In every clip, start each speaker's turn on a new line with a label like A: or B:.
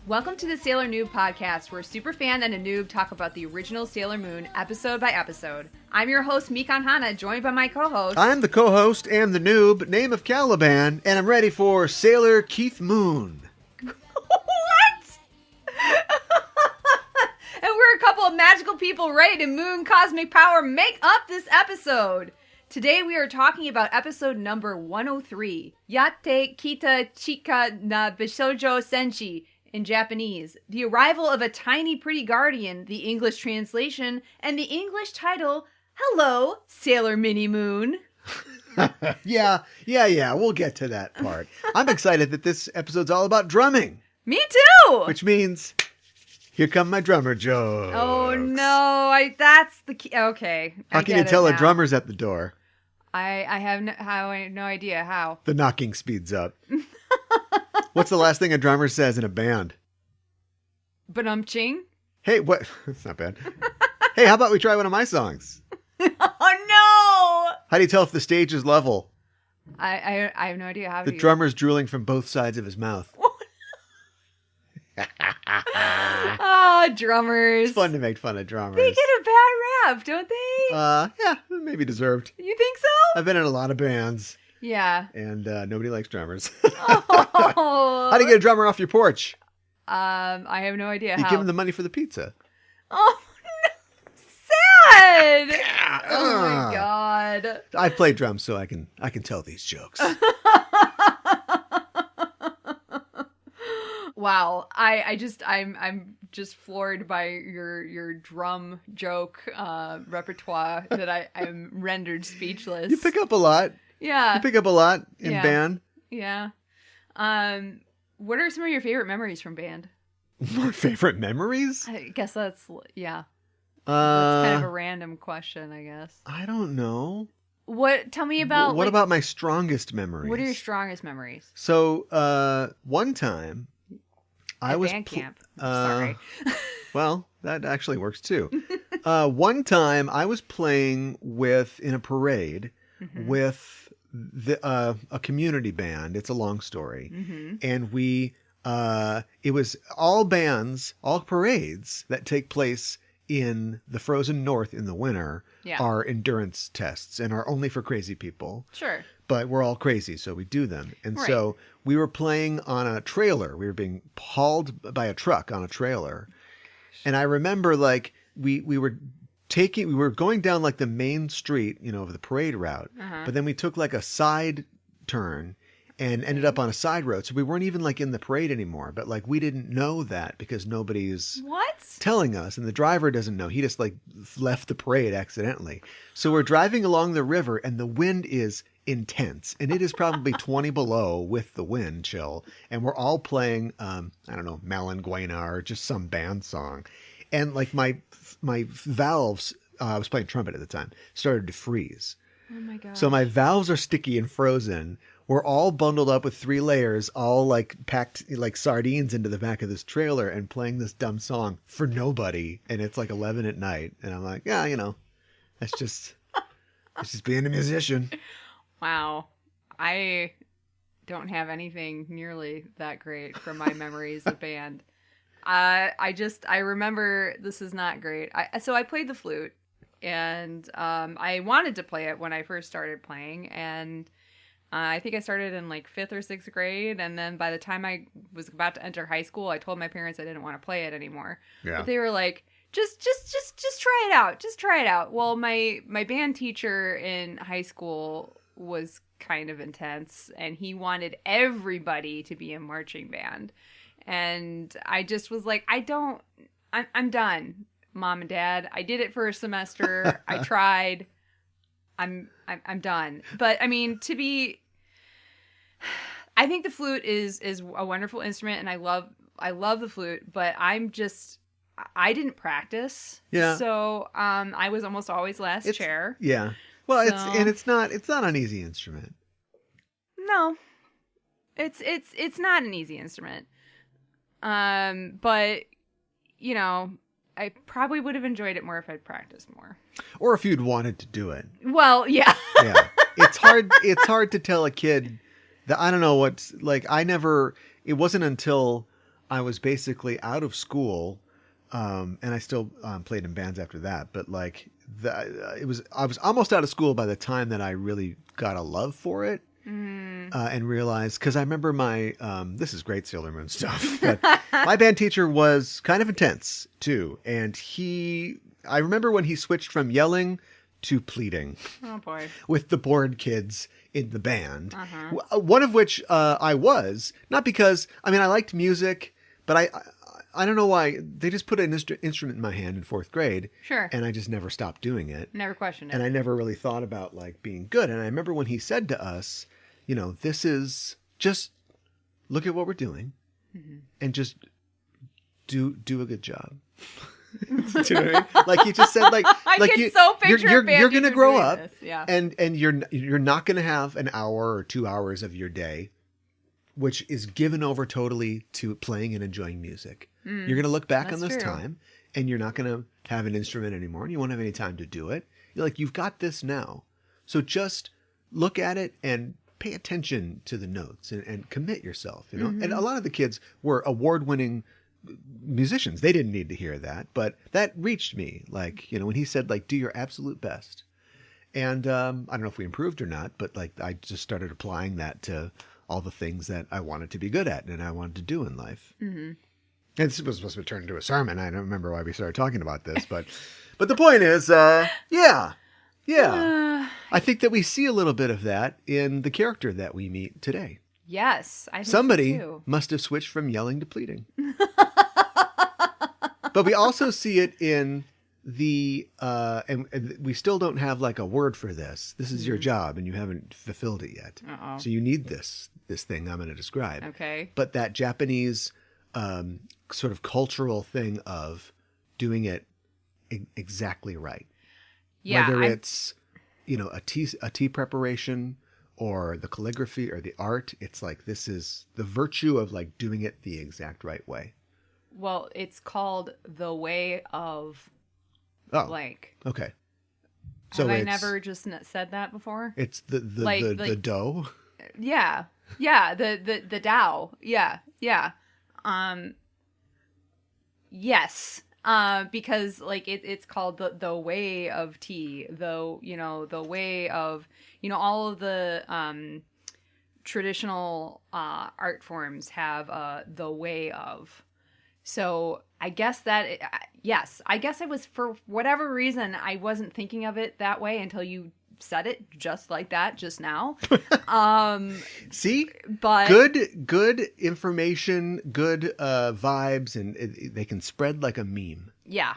A: Welcome to the Sailor Noob podcast, where a superfan and a noob talk about the original Sailor Moon episode by episode. I'm your host, Mikan Hana, joined by my co-host.
B: I'm the co-host and the noob, name of Caliban, and I'm ready for Sailor Keith Moon.
A: What? And we're a couple of magical people ready to moon cosmic power make up this episode. Today we are talking about episode number 103, Yatte Kita Chika na Bishojo Senshi. In Japanese, the arrival of a tiny pretty guardian, the English translation, and the English title, Hello, Sailor Mini Moon.
B: Yeah, we'll get to that part. I'm excited that this episode's all about drumming.
A: Me too!
B: Which means, here come my drummer jokes.
A: Oh no, that's the key. Okay.
B: How can you tell a drummer's at the door?
A: I have no idea how.
B: The knocking speeds up. What's the last thing a drummer says in a band?
A: Ba-dum-ching?
B: Hey, what? That's not bad. Hey, how about we try one of my songs?
A: Oh, no!
B: How do you tell if the stage is level?
A: I have no idea how
B: the drummer's drooling from both sides of his mouth.
A: Oh, drummers.
B: It's fun to make fun of drummers.
A: They get a bad rap, don't they?
B: Yeah, maybe deserved.
A: You think so?
B: I've been in a lot of bands.
A: Yeah.
B: And nobody likes drummers.
A: Oh.
B: How do you get a drummer off your porch?
A: I have no idea
B: You
A: how.
B: give him the money for the pizza.
A: Oh, no. Sad.
B: Yeah.
A: Oh, my God.
B: I play drums so I can tell these jokes.
A: Wow. I'm just floored by your drum joke repertoire that I'm rendered speechless.
B: You pick up a lot.
A: Yeah.
B: You pick up a lot in band.
A: Yeah. What are some of your favorite memories from band?
B: My favorite memories?
A: I guess that's that's kind of a random question, I guess.
B: I don't know.
A: Tell me about
B: what about my strongest memories?
A: What are your strongest memories?
B: So, one time I was
A: band camp. Sorry.
B: Well, that actually works too. One time I was playing in a parade with a community band. It's a long story. And it was all parades that take place in the frozen north in the winter are endurance tests and are only for crazy people.
A: Sure.
B: But we're all crazy, so we do them. And so we were playing on a trailer. We were being hauled by a truck on a trailer. And I remember we were going down like the main street, of the parade route. But then we took like a side turn and ended up on a side road. So we weren't even like in the parade anymore. But like we didn't know that because nobody's telling us. And the driver doesn't know. He just like left the parade accidentally. So we're driving along the river and the wind is intense. And it is probably 20 below with the wind chill. And we're all playing, I don't know, Malinguena or just some band song. And like my valves, I was playing trumpet at the time, started to freeze.
A: Oh my God.
B: So my valves are sticky and frozen. We're all bundled up with 3 layers, all like packed like sardines into the back of this trailer and playing this dumb song for nobody. And it's like 11 at night. And I'm like, yeah, that's just being a musician.
A: Wow. I don't have anything nearly that great from my memories of band. I remember, this is not great. So I played the flute, and I wanted to play it when I first started playing, and I think I started in like 5th or 6th grade, and then by the time I was about to enter high school, I told my parents I didn't want to play it anymore. Yeah. But they were like, just try it out. Just try it out. Well, my band teacher in high school was kind of intense, and he wanted everybody to be in marching band. And I just was like, I'm done, Mom and Dad. I did it for a semester. I tried. I'm done. But I mean, I think the flute is a wonderful instrument, and I love the flute, but I didn't practice.
B: Yeah.
A: So I was almost always last chair.
B: Yeah. Well, it's not an easy instrument.
A: No. It's not an easy instrument. But you know, I probably would have enjoyed it more if I'd practiced more.
B: Or if you'd wanted to do it.
A: Well, yeah.
B: Yeah. It's hard to tell a kid that, I don't know what's like, it wasn't until I was basically out of school, and I still played in bands after that, but like I was almost out of school by the time that I really got a love for it. And realized, because I remember my, this is great Sailor Moon stuff, but my band teacher was kind of intense too. And I remember when he switched from yelling to pleading.
A: Oh boy. With
B: the bored kids in the band. One of which I was, not because, I mean, I liked music, but I don't know why, they just put an instrument in my hand in 4th grade.
A: Sure.
B: And I just never stopped doing it.
A: Never questioned it.
B: And I never really thought about like being good. And I remember when he said to us, you know, this is just look at what we're doing and just do a good job. Do you know what I mean? Like he just said, like you're going to grow up, and you're not going to have an hour or 2 hours of your day which is given over totally to playing and enjoying music. You're going to look back on this time, and you're not going to have an instrument anymore, and you won't have any time to do it. You're like, you've got this now, so just look at it and pay attention to the notes and commit yourself, you know? And a lot of the kids were award-winning musicians. They didn't need to hear that, but that reached me. Like, you know, when he said, like, do your absolute best. And I don't know if we improved or not, but like I just started applying that to all the things that I wanted to be good at and I wanted to do in life. And this was supposed to turn into a sermon. I don't remember why we started talking about this, but the point is, yeah. I think that we see a little bit of that in the character that we meet today.
A: Yes, I think
B: somebody
A: so too.
B: Must have switched from yelling to pleading. But we also see it in the and we still don't have like a word for this. This is your job and you haven't fulfilled it yet. So you need this thing I'm going to describe.
A: Okay.
B: But that Japanese sort of cultural thing of doing it exactly right.
A: Yeah,
B: whether it's, you know, a tea preparation or the calligraphy or the art, it's like this is the virtue of like doing it the exact right way.
A: Well, it's called the way of blank.
B: Okay. So
A: have I never just said that before?
B: It's the dough. Yeah.
A: Yeah. The Tao. Yeah. Yeah. Yes. Because like it's called the way of tea, though, you know, the way of, you know, all of the traditional art forms have the way of. So I guess that yes, I guess I was, for whatever reason, I wasn't thinking of it that way until you said it just like that just now.
B: See,
A: but
B: good information, good vibes, and they can spread like a meme.
A: Yeah.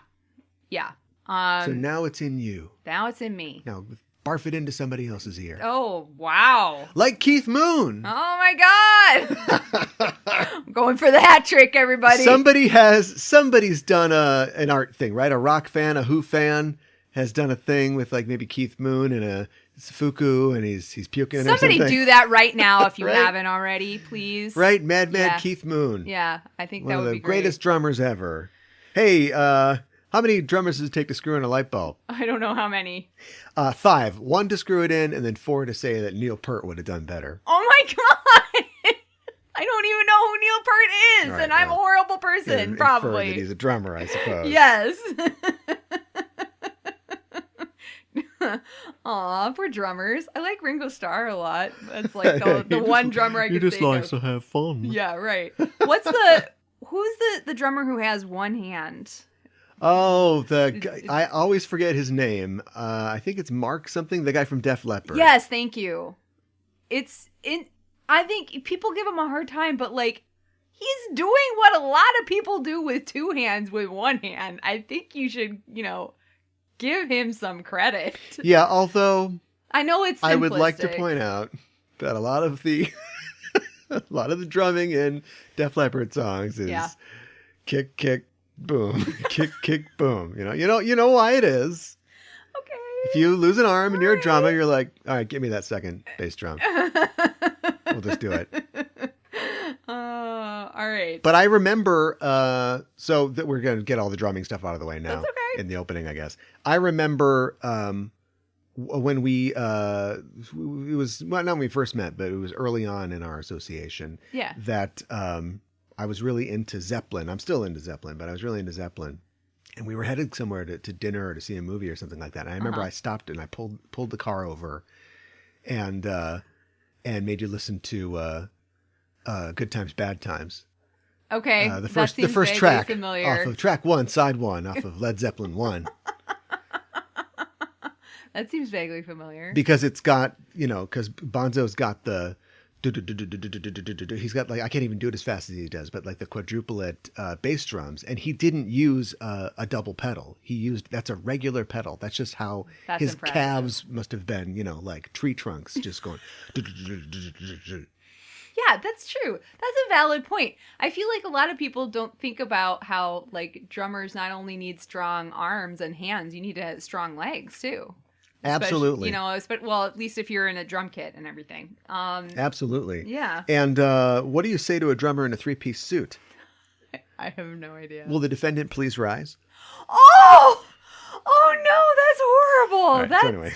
B: So now it's in you.
A: Now it's in me.
B: Now barf it into somebody else's ear.
A: Oh wow!
B: Like Keith Moon.
A: Oh my God! I'm going for the hat trick, everybody.
B: Somebody's done an art thing, right? A rock fan, a Who fan has done a thing with like maybe Keith Moon and a fuku, and he's puking.
A: Somebody
B: or something.
A: do that right now if you
B: right?
A: haven't already, please.
B: Right, Mad Keith Moon.
A: Yeah, I think
B: one
A: that
B: of
A: would
B: the
A: be great.
B: greatest drummers ever. Hey, how many drummers does it take to screw in a light bulb?
A: I don't know how many.
B: 5. 1 to screw it in, and then 4 to say that Neil Peart would have done better.
A: Oh my God! I don't even know who Neil Peart is,
B: right,
A: and I'm a horrible person, probably.
B: That he's a drummer, I suppose.
A: Yes. Aw, poor drummers. I like Ringo Starr a lot. That's like the one drummer I could think of. He just likes
B: to have fun.
A: Yeah, right. Who's the drummer who has one hand?
B: Oh, I always forget his name. I think it's Mark something, the guy from Def Leppard.
A: Yes, thank you. I think people give him a hard time, but like, he's doing what a lot of people do with 2 hands with 1 hand. I think you should, you know, give him some credit.
B: Yeah, although
A: I know it's simplistic.
B: I would like to point out that a lot of the drumming in Def Leppard songs is kick, kick, boom, kick, kick, boom. You know why it is.
A: Okay.
B: If you lose an arm and you're a drummer, you're like, all right, give me that second bass drum. We'll just do it.
A: All right.
B: But I remember, so that we're going to get all the drumming stuff out of the way now.
A: That's okay.
B: In the opening, I guess. I remember when we, it was, well, not when we first met, but it was early on in our association.
A: Yeah.
B: That I was really into Zeppelin. I'm still into Zeppelin, but I was really into Zeppelin. And we were headed somewhere to dinner or to see a movie or something like that. And I remember I stopped and I pulled the car over and made you listen to Good Times, Bad Times.
A: Okay.
B: The first track
A: familiar.
B: off of track 1, side 1 off of Led Zeppelin 1.
A: That seems vaguely familiar.
B: Because it's got, because Bonzo's got the, he's got like, I can't even do it as fast as he does, but like the quadruplet bass drums. And he didn't use a double pedal. That's a regular pedal. That's just how his
A: impressive.
B: calves must have been, like tree trunks just going.
A: Yeah, that's true. That's a valid point. I feel like a lot of people don't think about how like drummers not only need strong arms and hands, you need to have strong legs too.
B: Absolutely.
A: Well, at least if you're in a drum kit and everything.
B: Absolutely.
A: Yeah.
B: And what do you say to a drummer in a 3-piece suit?
A: I have no idea.
B: Will the defendant please rise?
A: Oh no, that's horrible.
B: Right,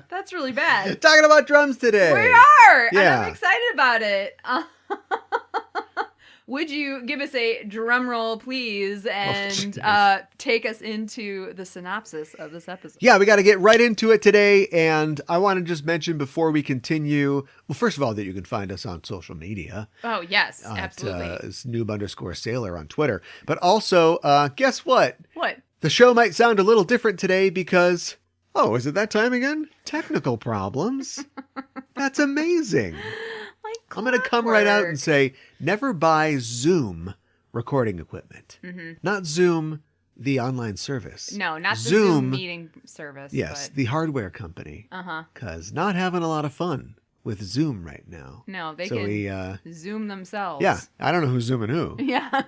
A: That's really bad.
B: Talking about drums today.
A: We are.
B: Yeah.
A: And I'm excited about it. Would you give us a drum roll, please, and take us into the synopsis of this episode?
B: Yeah, we got to get right into it today. And I want to just mention before we continue, well, first of all, that you can find us on social media.
A: Oh, yes, absolutely.
B: It's noob_sailor on Twitter. But also, guess what?
A: What?
B: The show might sound a little different today because, is it that time again? Technical problems. That's amazing. I'm going to come right out and say, never buy Zoom recording equipment. Mm-hmm. Not Zoom, the online service.
A: No, not the Zoom meeting service.
B: Yes, the hardware company.
A: Uh-huh.
B: Because not having a lot of fun with Zoom right now.
A: No, they can Zoom themselves.
B: Yeah, I don't know who's Zooming who.
A: Yeah.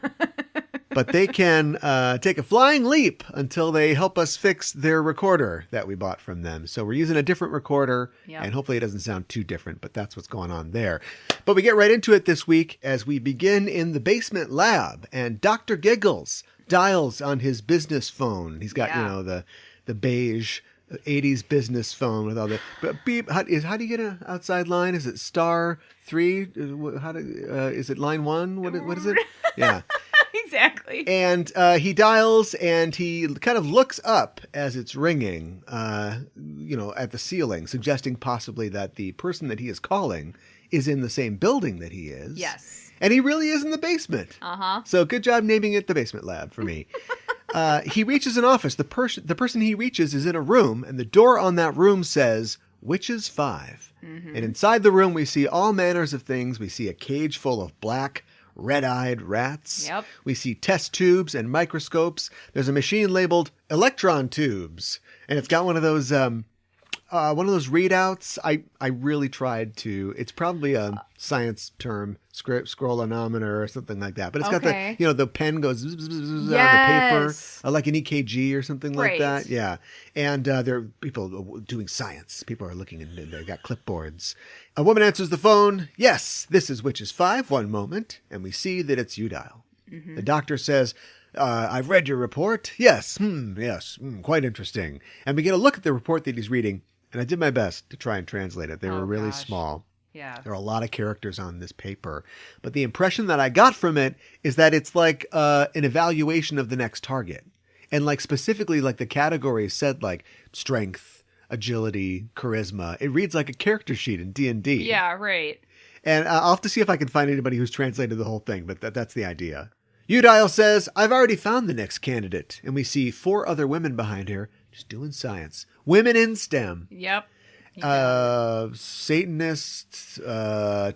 B: But they can take a flying leap until they help us fix their recorder that we bought from them. So we're using a different recorder, and hopefully it doesn't sound too different, but that's what's going on there. But we get right into it this week as we begin in the basement lab, and Dr. Giggles dials on his business phone. He's got, the beige 80s business phone with all the beep. How do you get an outside line? Is it *3? Is it line 1? What is it? Yeah.
A: Exactly.
B: And he dials and he kind of looks up as it's ringing, at the ceiling, suggesting possibly that the person that he is calling is in the same building that he is.
A: Yes.
B: And he really is in the basement.
A: Uh-huh.
B: So good job naming it the basement lab for me. He reaches an office. The person he reaches is in a room, and the door on that room says, Witches 5. Mm-hmm. And inside the room, we see all manners of things. We see a cage full of black, red-eyed rats.
A: Yep.
B: We see test tubes and microscopes. There's a machine labeled electron tubes, and it's got one of those readouts. I really tried to. It's probably a science term, scrollanometer or something like that. But it's got the pen goes zzz, zzz, zzz, out of the paper, like an EKG or something like that. Yeah, and there are people doing science. People are looking and they've got clipboards. A woman answers the phone. Yes, this is Witches 5. One moment, and we see that it's Eudial. Mm-hmm. The doctor says, I've read your report. Yes, quite interesting. And we get a look at the report that he's reading, and I did my best to try and translate it. They were really small.
A: Yeah.
B: There are a lot of characters on this paper. But the impression that I got from it is that it's like an evaluation of the next target. And like specifically like the categories said like strength, agility, charisma. It reads like a character sheet in D&D.
A: Yeah, right.
B: And I'll have to see if I can find anybody who's translated the whole thing, but that's the idea. Eudial says, I've already found the next candidate. And we see 4 other women behind her just doing science. Women in STEM.
A: Yep.
B: Satanists,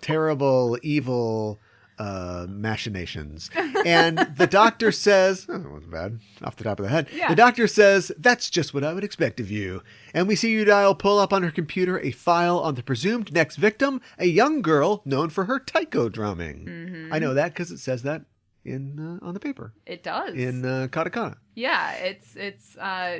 B: terrible, evil machinations. And the doctor says, that wasn't bad, off the top of the head. Yeah. The doctor says, that's just what I would expect of you. And we see Eudial pull up on her computer a file on the presumed next victim, a young girl known for her taiko drumming. Mm-hmm. I know that because it says that on the paper.
A: It does.
B: In katakana.
A: Yeah, it's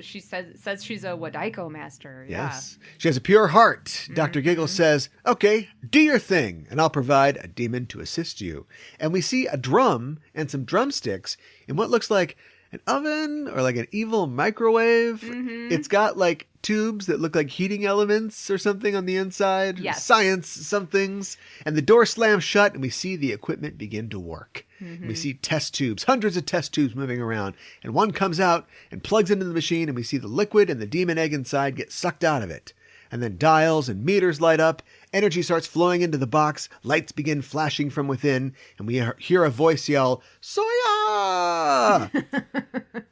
A: she says she's a odaiko master.
B: Yes. She has a pure heart. Dr. Giggles says, okay, do your thing, and I'll provide a demon to assist you. And we see a drum and some drumsticks in what looks like an oven or like an evil microwave. It's got like tubes that look like heating elements or something on the inside.
A: Yes.
B: Science, some things. And the door slams shut and we see the equipment begin to work. We see test tubes, hundreds of test tubes moving around. And one comes out and plugs into the machine and we see the liquid and the demon egg inside get sucked out of it. And then dials and meters light up. Energy starts flowing into the box. Lights begin flashing from within. And we hear a voice yell, Soiya!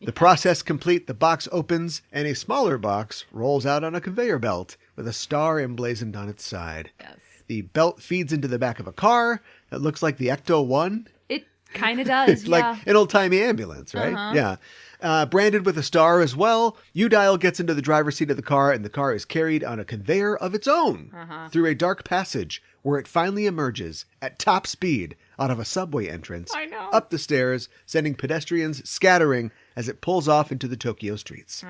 B: The process complete, the box opens, and a smaller box rolls out on a conveyor belt with a star emblazoned on its side.
A: Yes.
B: The belt feeds into the back of a car that looks like the Ecto-1.
A: It kind of does,
B: It's like an old-timey ambulance, right? Yeah. Branded with a star as well, Eudial gets into the driver's seat of the car, and the car is carried on a conveyor of its own through a dark passage where it finally emerges at top speed out of a subway entrance, up the stairs, sending pedestrians scattering as it pulls off into the Tokyo streets.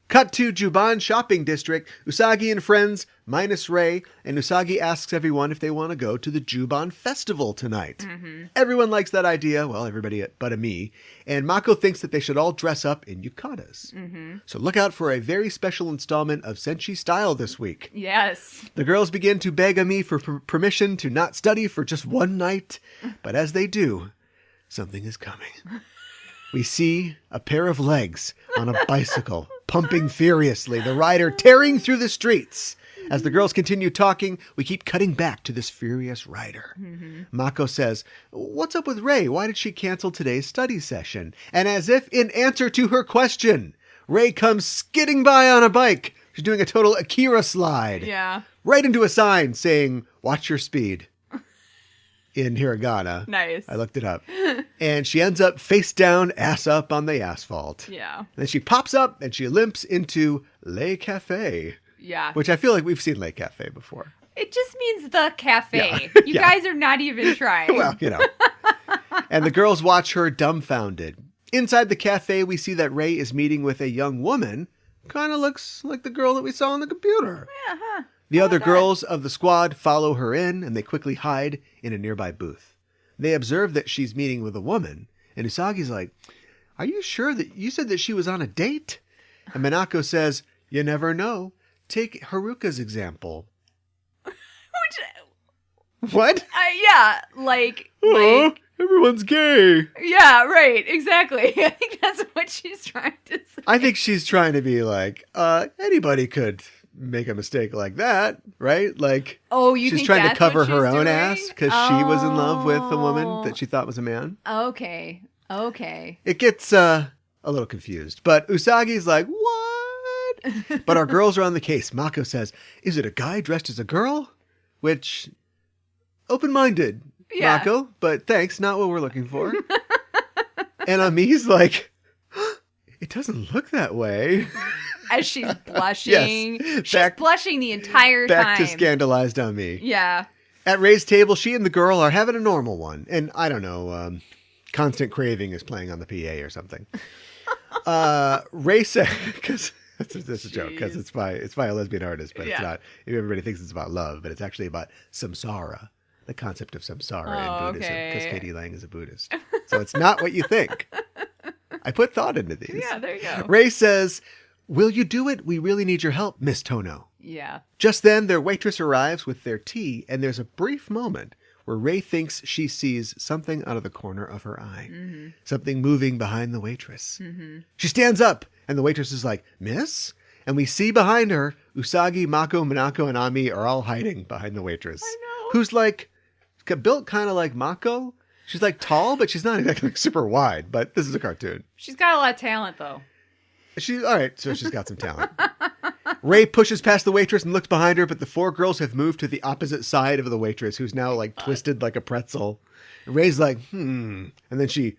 B: Cut to Juban Shopping District. Usagi and friends, minus Rei, and Usagi asks everyone if they want to go to the Juban Festival tonight. Everyone likes that idea, well, everybody but me, and Mako thinks that they should all dress up in yukatas. So look out for a very special installment of Senshi Style this week.
A: Yes.
B: The girls begin to beg Ami for permission to not study for just one night, but as they do, something is coming. We see a pair of legs on a bicycle, pumping furiously, the rider tearing through the streets. As the girls continue talking, we keep cutting back to this furious rider. Mako says, what's up with Rei? Why did she cancel today's study session? And as if in answer to her question, Rei comes skidding by on a bike. She's doing a total Akira slide.
A: Yeah.
B: Right into a sign saying, watch your speed. In hiragana.
A: Nice.
B: I looked it up. And she ends up face down, ass up on the asphalt.
A: Yeah.
B: And then she pops up and she limps into Le Cafe.
A: Yeah.
B: Which I feel like we've seen Le Cafe before.
A: It just means the cafe.
B: Yeah.
A: You guys are not even trying.
B: Well, you know. And the girls watch her dumbfounded. Inside the cafe, we see that Rei is meeting with a young woman. Kind of looks like the girl that we saw on the computer.
A: Yeah, huh.
B: The other girls of the squad follow her in, and they quickly hide in a nearby booth. They observe that she's meeting with a woman, and Usagi's like, are you sure that you said that she was on a date? And Minako says, you never know. Take Haruka's example. What?
A: Yeah, like
B: everyone's gay.
A: Yeah, right, exactly. I think that's what she's trying to say.
B: I think she's trying to be like, anybody could make a mistake like that, right? Like, she's trying to cover her own ass because she was in love with a woman that she thought was a man.
A: Okay.
B: It gets a little confused, but Usagi's like, what? But our girls are on the case. Mako says, is it a guy dressed as a girl? Which, open-minded, Mako, but thanks, not what we're looking for. And Ami's like, it doesn't look that way.
A: As she's blushing.
B: Yes.
A: She's blushing the entire time.
B: Back to scandalized on me.
A: Yeah.
B: At Ray's table, she and the girl are having a normal one. And I don't know, Constant Craving is playing on the PA or something. Ray said, because this is a joke, because it's by a lesbian artist, but it's not. Everybody thinks it's about love, but it's actually about samsara, the concept of samsara in Buddhism, because Katie Lang is a Buddhist. So it's not what you think. I put thought into these.
A: Yeah, there you go.
B: Ray says, will you do it? We really need your help, Miss Tono.
A: Yeah.
B: Just then, their waitress arrives with their tea, and there's a brief moment where Ray thinks she sees something out of the corner of her eye. Something moving behind the waitress. She stands up, and the waitress is like, Miss? And we see behind her, Usagi, Mako, Minako, and Ami are all hiding behind the waitress.
A: I know.
B: Who's like, built kind of like Mako. She's like tall, but she's not exactly like super wide, but this is a cartoon.
A: She's got a lot of talent, though.
B: All right, so she's got some talent. Ray pushes past the waitress and looks behind her, but the four girls have moved to the opposite side of the waitress, who's now like twisted like a pretzel. And Ray's like, And then she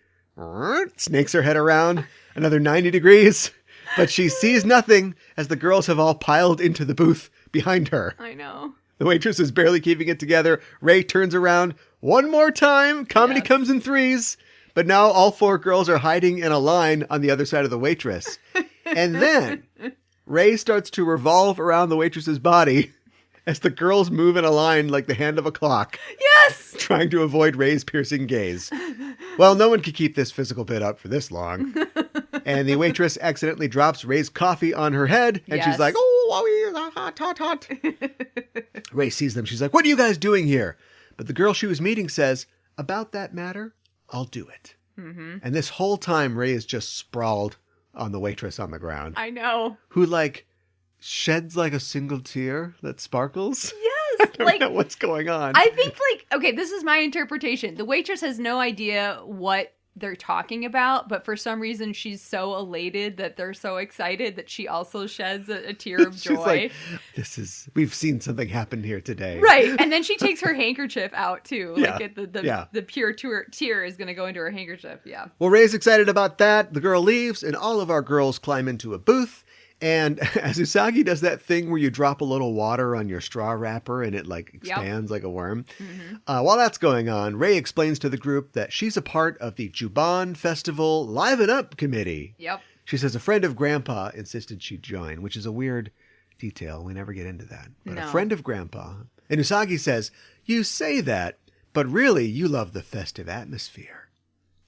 B: snakes her head around another 90 degrees, but she sees nothing as the girls have all piled into the booth behind her.
A: I know.
B: The waitress is barely keeping it together. Ray turns around one more time. Comedy comes in threes. But now all 4 girls are hiding in a line on the other side of the waitress. And then Rei starts to revolve around the waitress's body as the girls move in a line like the hand of a clock.
A: Yes!
B: Trying to avoid Rei's piercing gaze. Well, no one could keep this physical bit up for this long. And the waitress accidentally drops Rei's coffee on her head. And she's like, oh, hot, hot, hot. Rei sees them. She's like, what are you guys doing here? But the girl she was meeting says, about that matter, I'll do it. Mm-hmm. And this whole time, Rei is just sprawled on the waitress on the ground.
A: I know.
B: Who, like, sheds like a single tear that sparkles.
A: Yes.
B: I don't know what's going on.
A: I think, like, okay, this is my interpretation. The waitress has no idea what they're talking about, but for some reason she's so elated that they're so excited that she also sheds a tear of joy.
B: She's like, we've seen something happen here today.
A: Right. And then she takes her handkerchief out too.
B: Yeah.
A: Like the pure tear is going to go into her handkerchief. Yeah.
B: Well, Rei's excited about that. The girl leaves and all of our girls climb into a booth. And as Usagi does that thing where you drop a little water on your straw wrapper and it like expands like a worm. Mm-hmm. While that's going on, Rei explains to the group that she's a part of the Juban Festival Liven Up committee.
A: Yep.
B: She says a friend of Grandpa insisted she join, which is a weird detail. We never get into that. But a friend of Grandpa. And Usagi says, you say that, but really you love the festive atmosphere.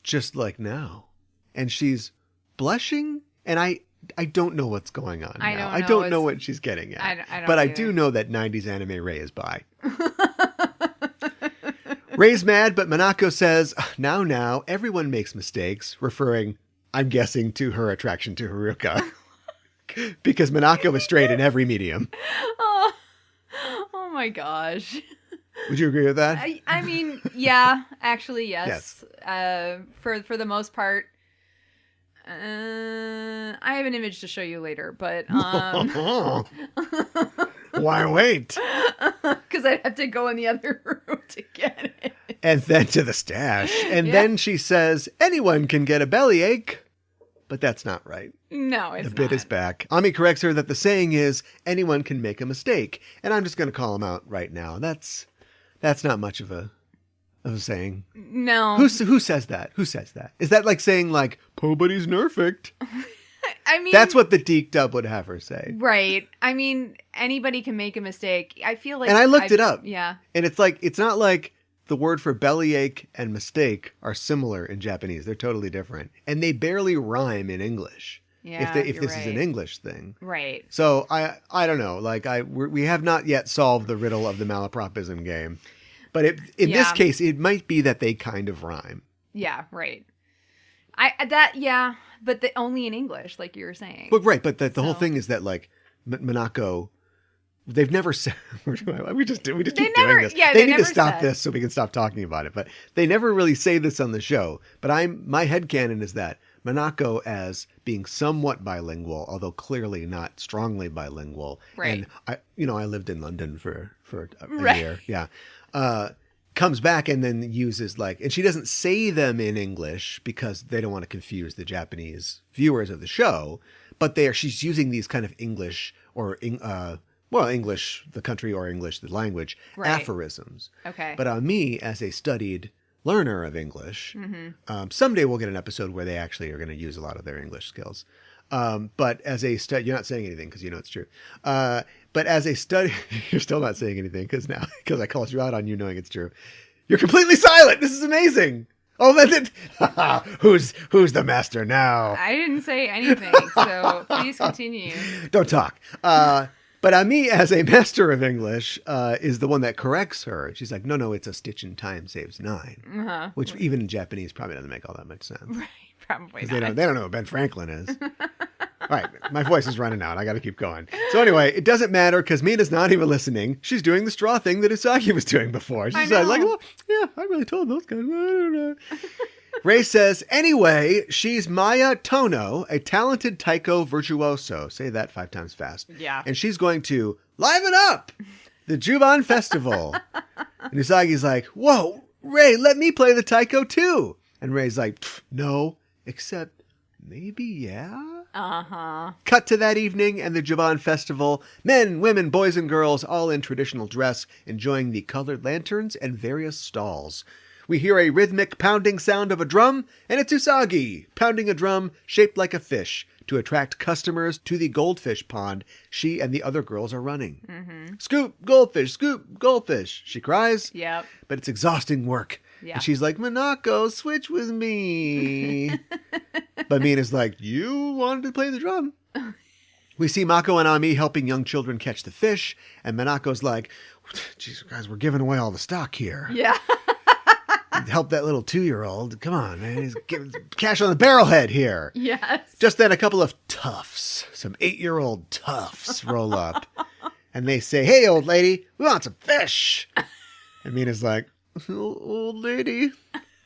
B: Just like now. And she's blushing and I don't know what's going on now. I don't know what she's getting at.
A: I don't
B: but
A: either.
B: I do know that 90s anime Rei is bi. Rei's mad, but Minako says, now, everyone makes mistakes, referring, I'm guessing, to her attraction to Haruka. Because Minako is straight in every medium.
A: Oh my gosh.
B: Would you agree with that?
A: I mean, yeah, actually, yes. For the most part. I have an image to show you later, but
B: why wait?
A: Because I'd have to go in the other room to get it.
B: And then to the stash. And then she says, anyone can get a bellyache. But that's not right.
A: No, it's not.
B: The bit is back. Ami corrects her that the saying is, anyone can make a mistake. And I'm just going to call him out right now. That's not much of a saying.
A: No.
B: Who says that? Who says that? Is that like saying like, nobody's nerfect?
A: I mean,
B: that's what the Deke dub would have her say.
A: Right. I mean, anybody can make a mistake. I feel like...
B: And I looked it up.
A: Yeah.
B: And it's not like the word for bellyache and mistake are similar in Japanese. They're totally different. And they barely rhyme in English.
A: Yeah,
B: if this is an English thing.
A: Right.
B: So I don't know. Like we have not yet solved the riddle of the malapropism game. But in this case, it might be that they kind of rhyme. Yeah,
A: right. But only in English, like you were saying.
B: Well, right, but the whole thing is that like Minako, they've never said. we just keep doing this.
A: Yeah,
B: they need to stop this so we can stop talking about it. But they never really say this on the show. But my headcanon is that Minako as being somewhat bilingual, although clearly not strongly bilingual.
A: Right.
B: And I lived in London for a year. Yeah. Comes back and then uses and she doesn't say them in English because they don't want to confuse the Japanese viewers of the show, but she's using these kind of English or English, the country, or English, the language, aphorisms.
A: Okay.
B: But on me, as a studied learner of English, someday we'll get an episode where they actually are going to use a lot of their English skills. But as a study, you're not saying anything because you know it's true. But as a study, you're still not saying anything because I called you out on you knowing it's true. You're completely silent. This is amazing. Oh, who's the master now?
A: I didn't say anything, so please continue.
B: Don't talk. But Ami, as a master of English, is the one that corrects her. She's like, no, it's a stitch in time saves 9. Which even in Japanese probably doesn't make all that much sense.
A: Right, probably not.
B: They don't know who Ben Franklin is. All right, my voice is running out. I got to keep going. So anyway, it doesn't matter because Mina's not even listening. She's doing the straw thing that Usagi was doing before. She's like, well, yeah, I really told those guys. Rei says, anyway, she's Maya Tono, a talented taiko virtuoso. Say that 5 times fast.
A: Yeah.
B: And she's going to liven up the Juban Festival. And Usagi's like, whoa, Rei, let me play the taiko too. And Rei's like, no, except maybe, yeah. Cut to that evening and the Juban Festival. Men, women, boys, and girls all in traditional dress, enjoying the colored lanterns and various stalls. We hear a rhythmic pounding sound of a drum, and it's Usagi pounding a drum shaped like a fish to attract customers to the goldfish pond she and the other girls are running.
A: Mm-hmm.
B: Scoop, goldfish, she cries.
A: Yep.
B: But it's exhausting work.
A: Yeah.
B: And she's like, Minako, switch with me. But Mina's like, you wanted to play the drum. We see Mako and Ami helping young children catch the fish, and Minako's like, "Jeez, guys, we're giving away all the stock here.
A: Yeah.
B: Help that little 2-year-old. Come on, man. He's giving cash on the barrelhead here."
A: Yes.
B: Just then, a couple of toughs, some 8-year-old toughs, roll up, and they say, "Hey, old lady, we want some fish." And Mina's like, "Old lady,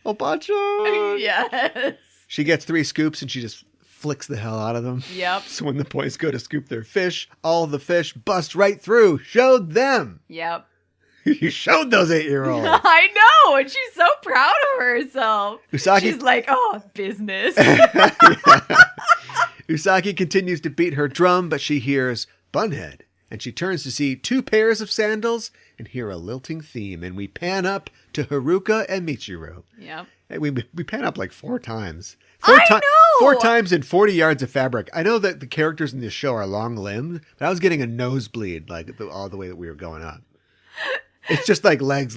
B: Obacha."
A: Yes. She
B: gets 3 scoops, and she just flicks the hell out of them.
A: Yep.
B: So when the boys go to scoop their fish, all the fish bust right through. Showed them.
A: Yep.
B: You showed those 8-year-olds.
A: I know, and she's so proud of herself. She's like, oh, business.
B: Usagi continues to beat her drum, but she hears Bunhead, and she turns to see 2 pairs of sandals and hear a lilting theme, and we pan up to Haruka and Michiru.
A: Yep.
B: And we pan up like 4 times.
A: I know!
B: 4 times in 40 yards of fabric. I know that the characters in this show are long-limbed, but I was getting a nosebleed all the way that we were going up. It's just like legs,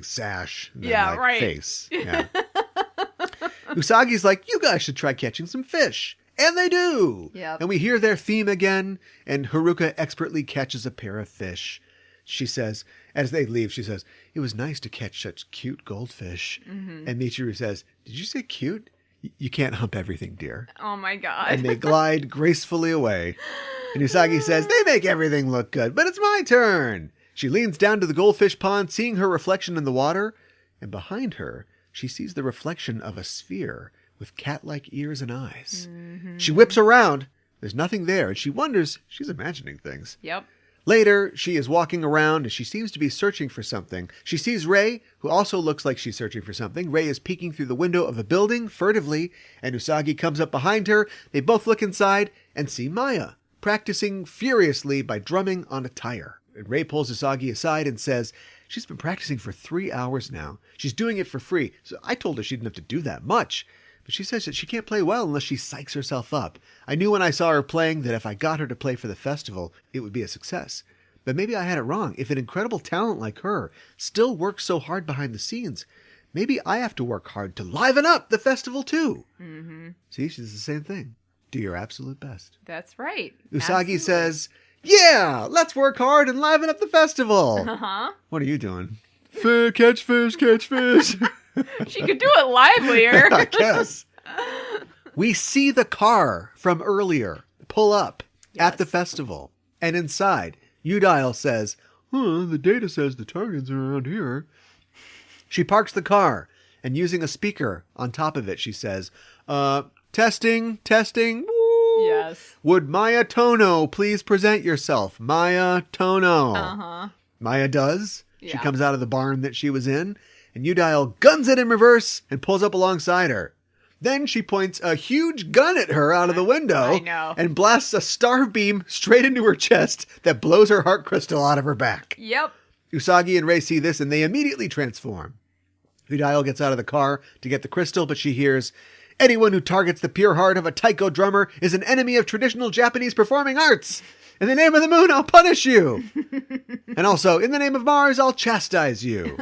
B: sash, and then
A: right.
B: face. Yeah. Usagi's like, you guys should try catching some fish. And they do.
A: Yep.
B: And we hear their theme again, and Haruka expertly catches a pair of fish. She says, as they leave, she says, "It was nice to catch such cute goldfish." Mm-hmm. And Michiru says, "Did you say cute? You can't hump everything, dear."
A: Oh my God.
B: And they glide gracefully away. And Usagi says, "They make everything look good, but it's my turn." She leans down to the goldfish pond, seeing her reflection in the water. And behind her, she sees the reflection of a sphere with cat-like ears and eyes. Mm-hmm. She whips around. There's nothing there, and she wonders, she's imagining things.
A: Yep.
B: Later, she is walking around, and she seems to be searching for something. She sees Rei, who also looks like she's searching for something. Rei is peeking through the window of a building, furtively, and Usagi comes up behind her. They both look inside and see Maya, practicing furiously by drumming on a tire. And Rei pulls Usagi aside and says, she's been practicing for 3 hours now. She's doing it for free. So I told her she didn't have to do that much. But she says that she can't play well unless she psychs herself up. I knew when I saw her playing that if I got her to play for the festival, it would be a success. But maybe I had it wrong. If an incredible talent like her still works so hard behind the scenes, maybe I have to work hard to liven up the festival too. Mm-hmm. See, she does the same thing. Do your absolute best.
A: That's right.
B: Usagi
A: Absolutely.
B: says, "Yeah, let's work hard and liven up the festival."
A: Uh-huh.
B: What are you doing? Catch fish, catch fish.
A: She could do it livelier.
B: I guess. We see the car from earlier pull up at the festival. And inside, Eudial says, the data says the target's around here. She parks the car, and using a speaker on top of it, she says, testing, woo.
A: Yes.
B: Would Maya Tono please present yourself? Maya Tono.
A: Uh-huh.
B: Maya does.
A: Yeah.
B: She comes out of the barn that she was in, and Eudial guns it in reverse and pulls up alongside her. Then she points a huge gun at her out of the window.
A: I know.
B: And blasts a star beam straight into her chest that blows her heart crystal out of her back.
A: Yep.
B: Usagi and Rei see this, and they immediately transform. Eudial gets out of the car to get the crystal, but she hears, "Anyone who targets the pure heart of a Taiko drummer is an enemy of traditional Japanese performing arts. In the name of the moon, I'll punish you. And also, in the name of Mars, I'll chastise you."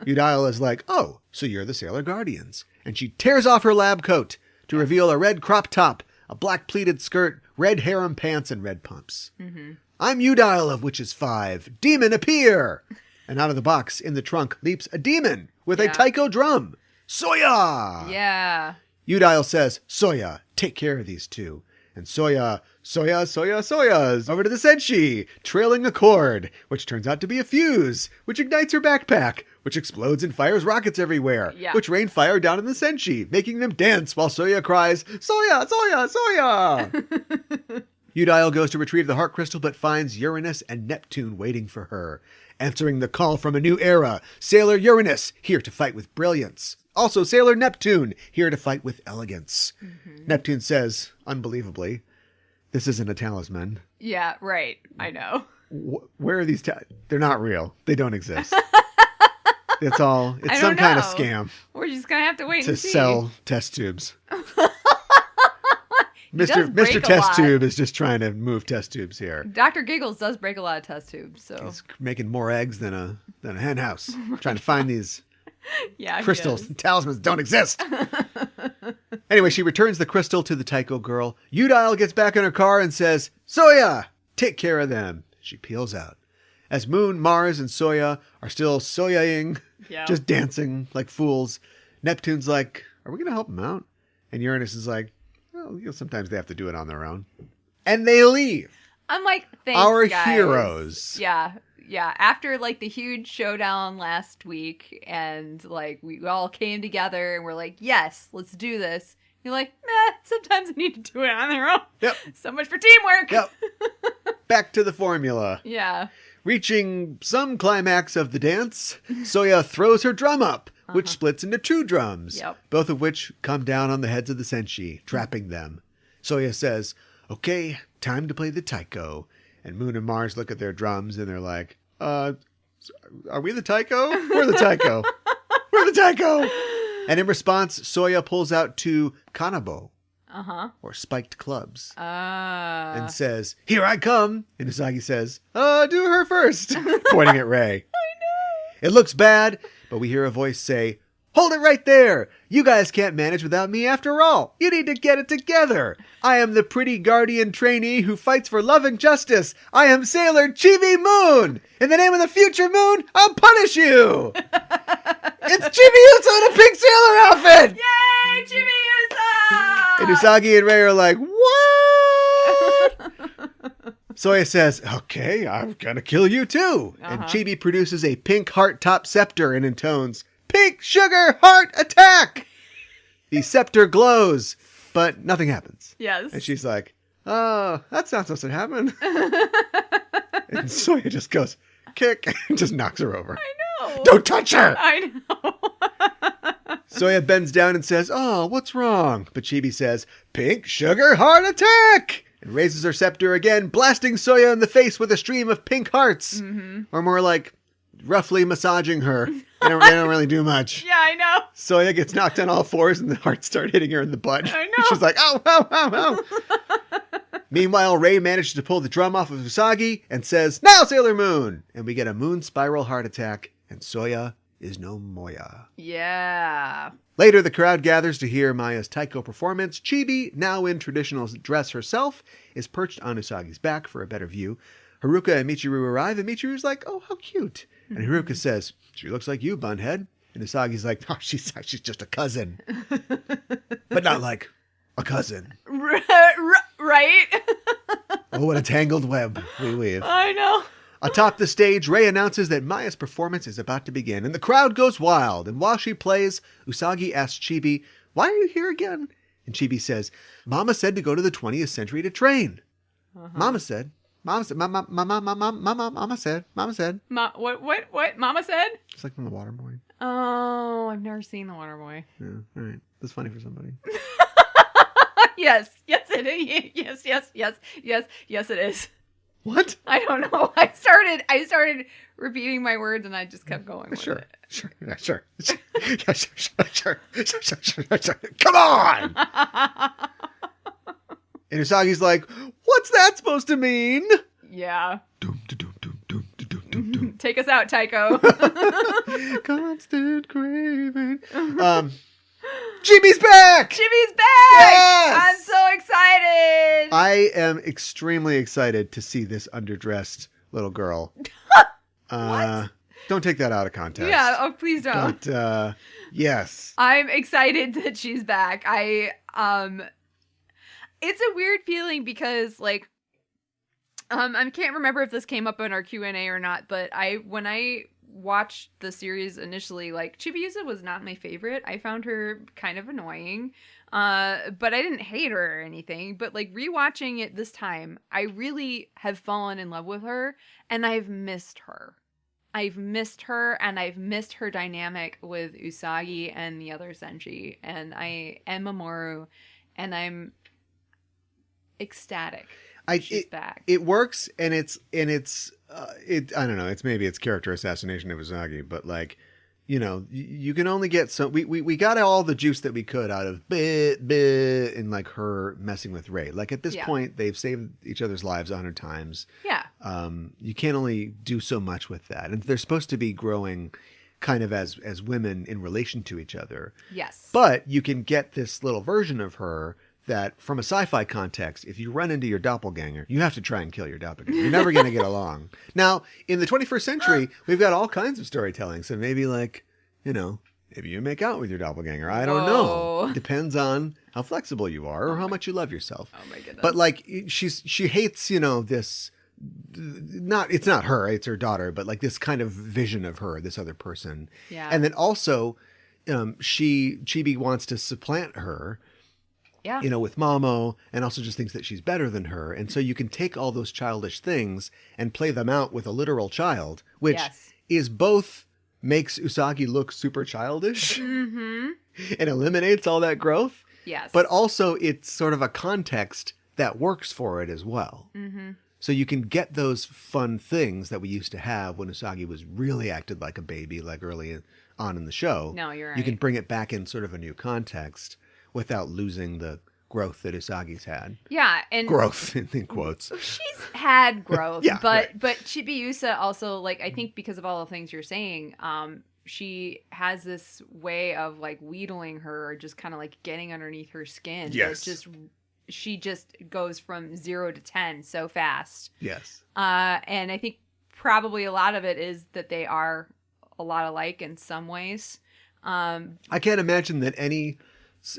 B: Eudial is like, "Oh, so you're the Sailor Guardians." And she tears off her lab coat to reveal a red crop top, a black pleated skirt, red harem pants, and red pumps. Mm-hmm. "I'm Eudial of Witches 5. Demon, appear!" And out of the box, in the trunk, leaps a demon with a Taiko drum. Soiya!
A: Yeah.
B: Eudial says, "Soiya, take care of these two." And Soiya's over to the Senshi, trailing a cord, which turns out to be a fuse, which ignites her backpack, which explodes and fires rockets everywhere, which rain fire down in the Senshi, making them dance while Soiya cries, "Soiya, Soiya, Soiya!" Eudial goes to retrieve the heart crystal, but finds Uranus and Neptune waiting for her. Answering the call from a new era, Sailor Uranus, here to fight with brilliance. Also, Sailor Neptune, here to fight with elegance. Mm-hmm. Neptune says, unbelievably, "This isn't a talisman."
A: Yeah, right. I know.
B: Where are these? They're not real. They don't exist. It's all. It's some kind of scam.
A: We're just gonna have to wait and see.
B: To sell test tubes. Mr. Test Tube is just trying to move test tubes here.
A: Dr. Giggles does break a lot of test tubes, so
B: he's making more eggs than a hen house. Trying to find these crystals and talismans don't exist. Anyway, she returns the crystal to the Taiko girl. Eudial gets back in her car and says, "Soiya, take care of them." She peels out. As Moon, Mars, and Soiya are still Soiyaing, just dancing like fools, Neptune's like, "Are we going to help them out?" And Uranus is like, "Well, sometimes they have to do it on their own." And they leave.
A: I'm like, thanks,
B: our
A: guys.
B: Heroes.
A: Yeah. After like the huge showdown last week, and like we all came together and we're like, yes, let's do this. You're like, sometimes they need to do it on their own.
B: Yep.
A: So much for teamwork.
B: Yep. Back to the formula.
A: Yeah.
B: Reaching some climax of the dance, Soiya throws her drum up, which splits into 2 drums, both of which come down on the heads of the senshi, trapping them. Soiya says, "Okay, time to play the taiko." And Moon and Mars look at their drums and they're like, are we the taiko? We're the taiko. We're the taiko. And in response, Soiya pulls out 2 kanabo, or spiked clubs, and says, "Here I come." And Usagi says, "Do her first," pointing at Rei. I know. It looks bad, but we hear a voice say, "Hold it right there. You guys can't manage without me after all. You need to get it together. I am the pretty guardian trainee who fights for love and justice. I am Sailor Chibi Moon. In the name of the future moon, I'll punish you." It's Chibiusa in a pink sailor outfit.
A: Yay, Chibiusa!
B: And Usagi and Rei are like, "What?" Soiya says, "Okay, I'm going to kill you too." And Chibi produces a pink heart top scepter and intones, "Pink sugar heart attack." The scepter glows, but nothing happens.
A: Yes.
B: And she's like, "Oh, that's not supposed to happen." And Soiya just goes, "Kick," and just knocks her over.
A: I know.
B: "Don't touch her."
A: I know.
B: Soiya bends down and says, "Oh, what's wrong?" But Chibi says, "Pink sugar heart attack," and raises her scepter again, blasting Soiya in the face with a stream of pink hearts. Or more like, roughly massaging her. They don't really do much.
A: Yeah, I know.
B: Soiya gets knocked on all fours and the hearts start hitting her in the butt.
A: I know.
B: She's like, "Ow, ow, ow, ow." Meanwhile, Rei manages to pull the drum off of Usagi and says, "Now, Sailor Moon!" And we get a moon spiral heart attack, and Soiya is no Moya.
A: Yeah.
B: Later, the crowd gathers to hear Maya's Taiko performance. Chibi, now in traditional dress herself, is perched on Usagi's back for a better view. Haruka and Michiru arrive, and Michiru's like, "Oh, how cute." And Haruka says, "She looks like you, bunhead." And Usagi's like, "Oh, she's just a cousin." But not like a cousin.
A: Right?
B: Oh, what a tangled web we weave.
A: I know.
B: Atop the stage, Rei announces that Maya's performance is about to begin, and the crowd goes wild. And while she plays, Usagi asks Chibi, "Why are you here again?" And Chibi says, "Mama said to go to the 20th century to train." Mama said, Mama said, Mama said.
A: What? Mama said?
B: It's like from The Waterboy.
A: Oh, I've never seen The Waterboy.
B: Yeah, all right. That's funny for somebody.
A: Yes, it is. Yes, it is.
B: What?
A: I don't know. I started repeating my words and I just kept going with
B: Sure.
A: it.
B: Sure. Come on! And Usagi's like, "What's that supposed to mean?"
A: Yeah. Take us out, Taiko.
B: Constant craving. Chibi's back!
A: Chibi's back!
B: Yes!
A: I'm so excited!
B: I am extremely excited to see this underdressed little girl.
A: What?
B: Don't take that out of context.
A: Yeah, oh, please don't.
B: But, yes.
A: I'm excited that she's back. It's a weird feeling because, like, I can't remember if this came up in our Q&A or not, but when I watched the series initially, like, Chibiusa was not my favorite. I found her kind of annoying, but I didn't hate her or anything. But, like, rewatching it this time, I really have fallen in love with her, and I've missed her. And I've missed her dynamic with Usagi and the other Senshi, and Mamoru, and I'm ecstatic. She's back.
B: It works, and it's I don't know. Maybe it's character assassination of Usagi, but like you know, you can only get so we got all the juice that we could out of bit and like her messing with Rei. Like at this point, they've saved each other's lives 100 times.
A: Yeah.
B: You can't only do so much with that, and they're supposed to be growing kind of as women in relation to each other.
A: Yes.
B: But you can get this little version of her that, from a sci-fi context, if you run into your doppelganger, you have to try and kill your doppelganger. You're never going to get along. Now, in the 21st century, we've got all kinds of storytelling. So maybe, like, you know, maybe you make out with your doppelganger. I don't know. Depends on how flexible you are or how much you love yourself.
A: Oh my goodness.
B: But like, she hates, you know, this. It's not her, it's her daughter, but like this kind of vision of her, this other person.
A: Yeah.
B: And then also, Chibi wants to supplant her.
A: Yeah.
B: You know, with Mamo, and also just thinks that she's better than her. And so you can take all those childish things and play them out with a literal child, which is both makes Usagi look super childish and eliminates all that growth.
A: Yes.
B: But also it's sort of a context that works for it as well. Mm-hmm. So you can get those fun things that we used to have when Usagi was really acted like a baby, like early on in the show.
A: No, you're right.
B: You can bring it back in sort of a new context without losing the growth that Usagi's had.
A: Yeah, and
B: growth in quotes.
A: She's had growth,
B: Yeah,
A: but
B: right.
A: but Chibiusa also, like, I think because of all the things you're saying, she has this way of like wheedling her, or just kind of like getting underneath her skin.
B: Yes.
A: She just goes from 0 to 10 so fast.
B: Yes.
A: And I think probably a lot of it is that they are a lot alike in some ways.
B: I can't imagine that any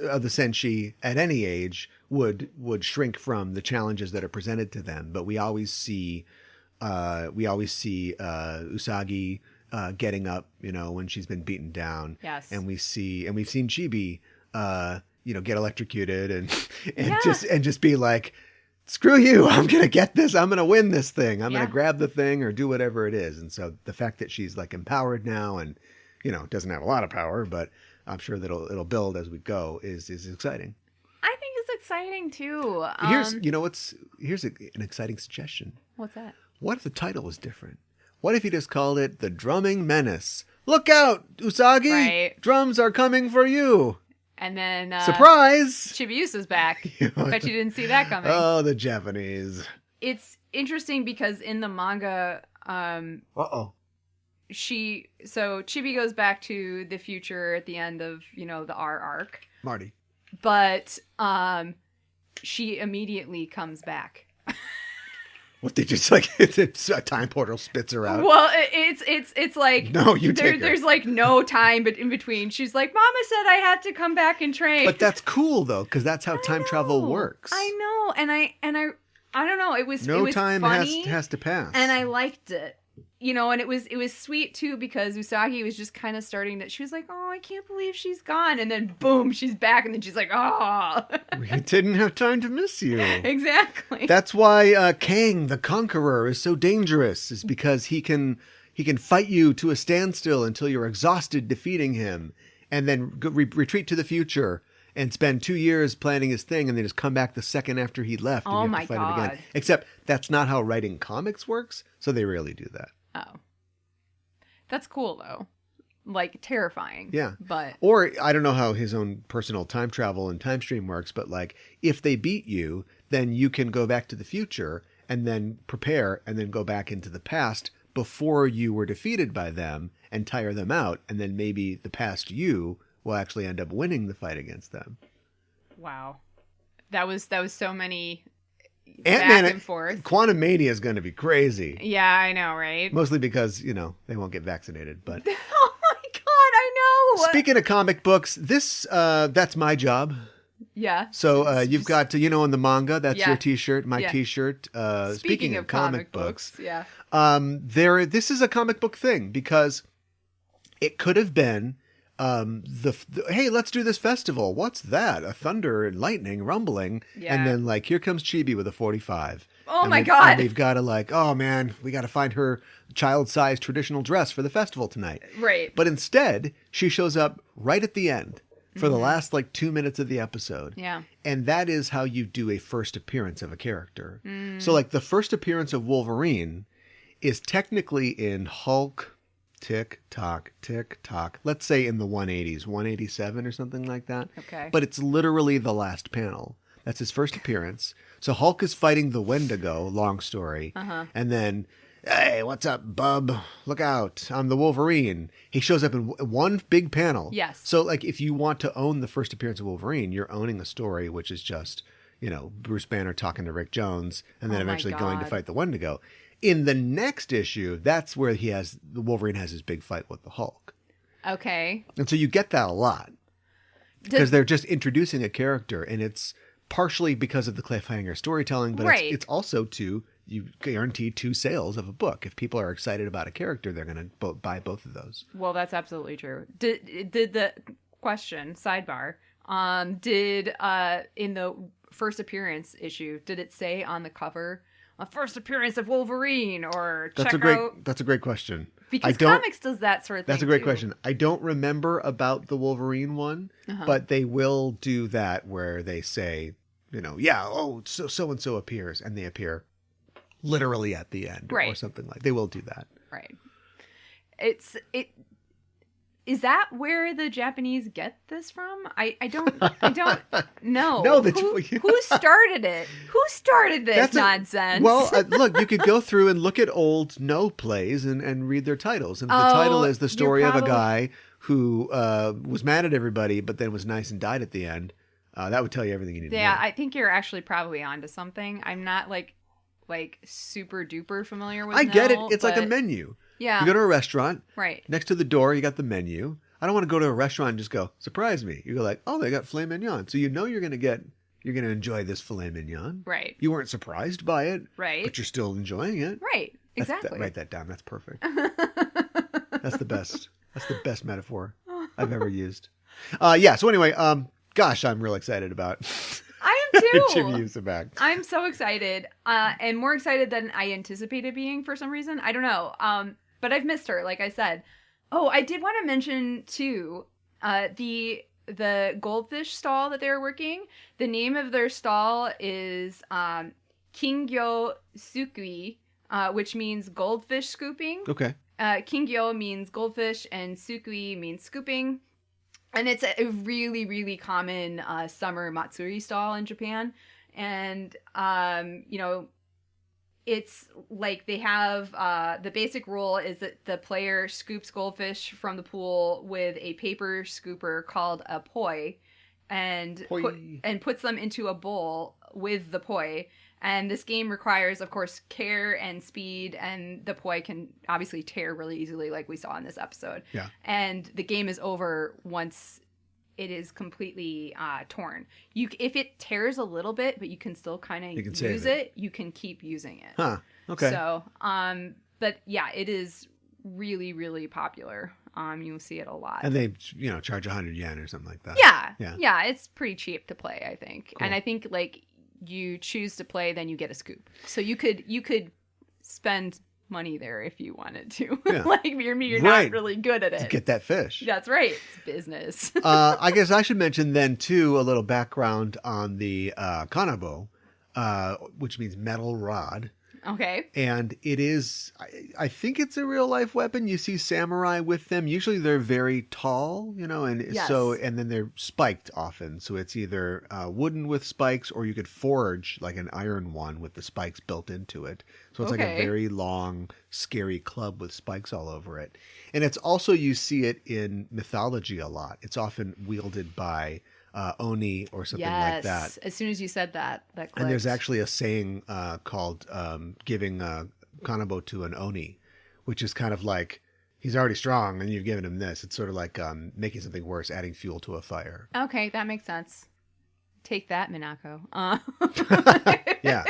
B: of the senshi at any age would shrink from the challenges that are presented to them, but we always see Usagi getting up, you know, when she's been beaten down.
A: Yes.
B: And we've seen Chibi you know, get electrocuted and just be like, screw you, I'm gonna get this, I'm gonna win this thing, I'm gonna grab the thing or do whatever it is. And so the fact that she's like empowered now and, you know, doesn't have a lot of power, but I'm sure that it'll build as we go is exciting.
A: I think it's exciting too.
B: Here's an exciting suggestion.
A: What's that?
B: What if the title was different? What if you just called it The Drumming Menace? Look out, Usagi!
A: Right.
B: Drums are coming for you!
A: And then
B: surprise!
A: Chibiusa's back. Bet you didn't see that coming.
B: Oh, the Japanese.
A: It's interesting because in the manga, Chibi goes back to the future at the end of, you know, the R arc.
B: Marty.
A: But she immediately comes back.
B: What, they just like it's a time portal spits her out?
A: Well, it's like
B: no, you take her.
A: There's like no time but in between. She's like, Mama said I had to come back and train.
B: But that's cool though, because that's how time travel works.
A: I know, and I don't know. It was
B: time
A: funny,
B: has to pass,
A: and I liked it. You know, and it was sweet too because Usagi was just kind of starting to. She was like, "Oh, I can't believe she's gone," and then boom, she's back, and then she's like, "Oh,
B: we didn't have time to miss you."
A: Exactly.
B: That's why Kang the Conqueror is so dangerous. Is because he can fight you to a standstill until you're exhausted defeating him, and then retreat to the future and spend 2 years planning his thing, and then just come back the second after he left. And
A: oh
B: you have
A: my
B: to fight
A: god!
B: him again. Except that's not how writing comics works, so they rarely do that.
A: Oh. That's cool, though. Like, terrifying.
B: Yeah.
A: But...
B: Or, I don't know how his own personal time travel and time stream works, but, like, if they beat you, then you can go back to the future and then prepare and then go back into the past before you were defeated by them and tire them out, and then maybe the past you will actually end up winning the fight against them.
A: Wow. That was so many...
B: Ant-Man
A: back and forth.
B: Quantum Mania is going to be crazy.
A: Yeah, I know, right?
B: Mostly because, you know, they won't get vaccinated, but...
A: Oh my god, I know!
B: Speaking of comic books, that's my job.
A: Yeah.
B: So you've got, you know, in the manga, that's your t-shirt, my t-shirt.
A: Speaking of comic books. Yeah.
B: This is a comic book thing because it could have been... hey, let's do this festival. What's that? A thunder and lightning rumbling. Yeah. And then like, here comes Chibi with a 45.
A: Oh my God.
B: And we've got to like, oh man, we got to find her child-sized traditional dress for the festival tonight.
A: Right.
B: But instead, she shows up right at the end for the last like 2 minutes of the episode.
A: Yeah.
B: And that is how you do a first appearance of a character. So like the first appearance of Wolverine is technically in Hulk tick tock, tick tock. Let's say in the 180s, 187 or something like that.
A: Okay.
B: But it's literally the last panel. That's his first appearance. So Hulk is fighting the Wendigo, long story. And then, hey, what's up, bub? Look out. I'm the Wolverine. He shows up in one big panel.
A: Yes.
B: So, like, if you want to own the first appearance of Wolverine, you're owning a story which is just, Bruce Banner talking to Rick Jones and then eventually going to fight the Wendigo. In the next issue, that's where the Wolverine has his big fight with the Hulk.
A: Okay.
B: And so you get that a lot. Because they're just introducing a character, and it's partially because of the cliffhanger storytelling, but it's also you guarantee 2 sales of a book. If people are excited about a character, they're going to buy both of those.
A: Well, that's absolutely true. Did the question, sidebar, did in the first appearance issue, did it say on the cover, a first appearance of Wolverine, or
B: That's a great question.
A: Because comics does that sort of thing.
B: That's a great question. I don't remember about the Wolverine one, but they will do that where they say, so and so appears, and they appear literally at the end or something like. They will do that.
A: Right. Is that where the Japanese get this from? I don't know.
B: No,
A: who started it? Who started this nonsense?
B: Well, look, you could go through and look at old No plays and read their titles. And if the title is the story of a guy who was mad at everybody, but then was nice and died at the end, that would tell you everything you need to know.
A: Yeah, I think you're actually probably onto something. I'm not like super duper familiar with.
B: I get it. It's like a menu.
A: Yeah.
B: You go to a restaurant.
A: Right.
B: Next to the door, you got the menu. I don't want to go to a restaurant and just go, surprise me. You go like, oh, they got filet mignon. So you're going to enjoy this filet mignon.
A: Right.
B: You weren't surprised by it.
A: Right.
B: But you're still enjoying it.
A: Right. Exactly.
B: Write that down. That's perfect. That's the best. That's the best metaphor I've ever used. So anyway, gosh, I'm real excited about
A: I am too.
B: Chibiusa back.
A: I'm so excited. And more excited than I anticipated being for some reason. I don't know. But I've missed her, like I said. Oh, I did want to mention too, the Goldfish stall that they were working. The name of their stall is Kingyo Sukui, which means goldfish scooping.
B: Okay.
A: Kingyo means goldfish and Sukui means scooping. And it's a really, really common summer matsuri stall in Japan. And, it's like they have the basic rule is that the player scoops goldfish from the pool with a paper scooper called a poi and puts them into a bowl with the poi. And this game requires, of course, care and speed, and the poi can obviously tear really easily like we saw in this episode.
B: Yeah.
A: And the game is over once it is completely torn. If it tears a little bit, but you can still kind of use it, you can keep using it.
B: Huh. Okay.
A: So, but yeah, it is really, really popular. You'll see it a lot.
B: And they, charge 100 yen or something like that.
A: Yeah. It's pretty cheap to play, I think. Cool. And I think you choose to play, then you get a scoop. So you could spend money there if you wanted to. Yeah. You're not really good at it.
B: To get that fish.
A: That's right. It's business.
B: I guess I should mention then too a little background on the kanabo, which means metal rod.
A: Okay.
B: And it is, I think it's a real life weapon. You see samurai with them. Usually they're very tall, and
A: yes.
B: and then they're spiked often. So it's either wooden with spikes, or you could forge like an iron one with the spikes built into it. So it's like a very long, scary club with spikes all over it. And it's also, you see it in mythology a lot. It's often wielded by Oni or something like that.
A: As soon as you said that clicked.
B: And there's actually a saying called giving kanabo to an Oni, which is kind of like he's already strong and you've given him this. It's sort of like making something worse, adding fuel to a fire.
A: Okay, that makes sense. Take that, Minako.
B: Yeah.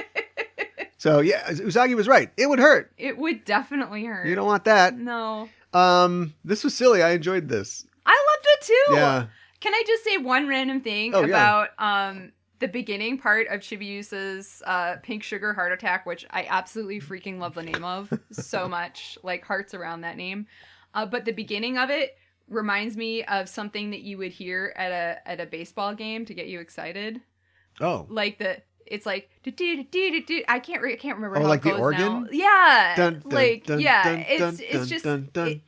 B: So yeah, Usagi was right. It would hurt.
A: It would definitely hurt.
B: You don't want that.
A: No.
B: This was silly. I enjoyed this.
A: I loved it too.
B: Yeah.
A: Can I just say one random thing about the beginning part of Chibiusa's Pink Sugar Heart Attack, which I absolutely freaking love the name of so much, like hearts around that name. But the beginning of it reminds me of something that you would hear at a baseball game to get you excited.
B: Oh,
A: it's like I can't remember.
B: Oh,
A: how
B: like
A: it goes
B: the organ?
A: Now. Yeah,
B: dun, dun, dun,
A: yeah.
B: Dun,
A: It's just.
B: dun, dun.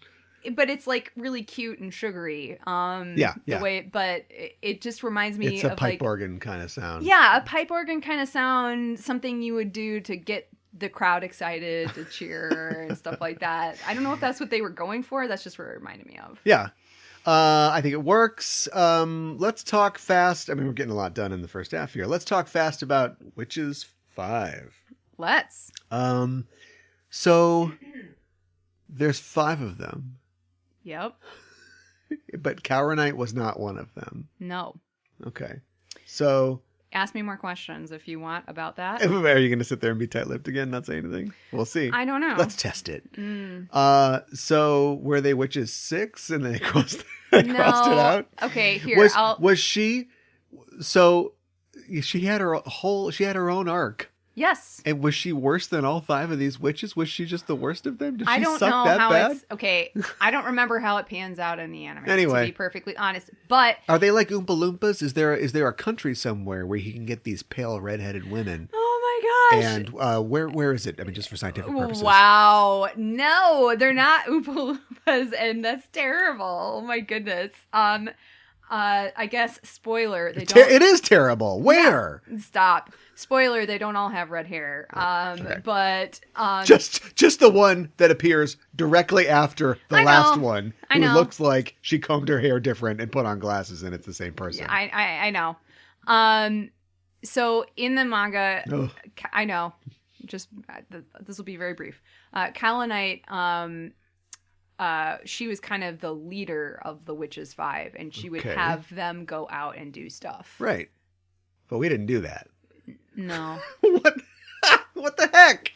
A: but it's like really cute and sugary.
B: Yeah.
A: The way, but it just reminds me
B: it's a
A: of
B: pipe
A: like,
B: organ kind of sound.
A: Yeah, a pipe organ kind of sound, something you would do to get the crowd excited to cheer and stuff like that. I don't know if that's what they were going for. That's just what it reminded me of.
B: Yeah. I think it works. Let's talk fast. I mean, we're getting a lot done in the first half here. Let's talk fast about Witches 5.
A: Let's.
B: So there's 5 of them.
A: Yep.
B: But Kaorinite was not one of them.
A: No.
B: Okay. So
A: ask me more questions if you want about that.
B: Are you going to sit there and be tight-lipped again, not say anything? We'll see.
A: I don't know.
B: Let's test it. So were they Witches 6 and they crossed it out?
A: Okay, here.
B: Was she? So she had her own arc.
A: Yes.
B: And was she worse than all 5 of these witches? Was she just the worst of them? Did
A: I
B: she
A: don't
B: suck
A: know
B: that
A: how
B: bad?
A: it's okay. I don't remember how it pans out in the anime.
B: Anyway,
A: to be perfectly honest, but
B: are they like Oompa Loompas? Is there a country somewhere where you can get these pale redheaded women?
A: Oh my gosh!
B: And where is it? I mean, just for scientific purposes.
A: Wow, no, they're not Oompa Loompas, and that's terrible. Oh my goodness. I guess spoiler. They don't.
B: It is terrible. Where?
A: Yeah, stop. Spoiler. They don't all have red hair.
B: Okay.
A: But
B: just the one that appears directly after the last one, who looks like she combed her hair different and put on glasses, and it's the same person.
A: Yeah, I know. So in the manga, I know. Just this will be very brief. Kaorinite. She was kind of the leader of the Witches 5, and she would have them go out and do stuff.
B: Right. But we didn't do that.
A: No.
B: What the heck?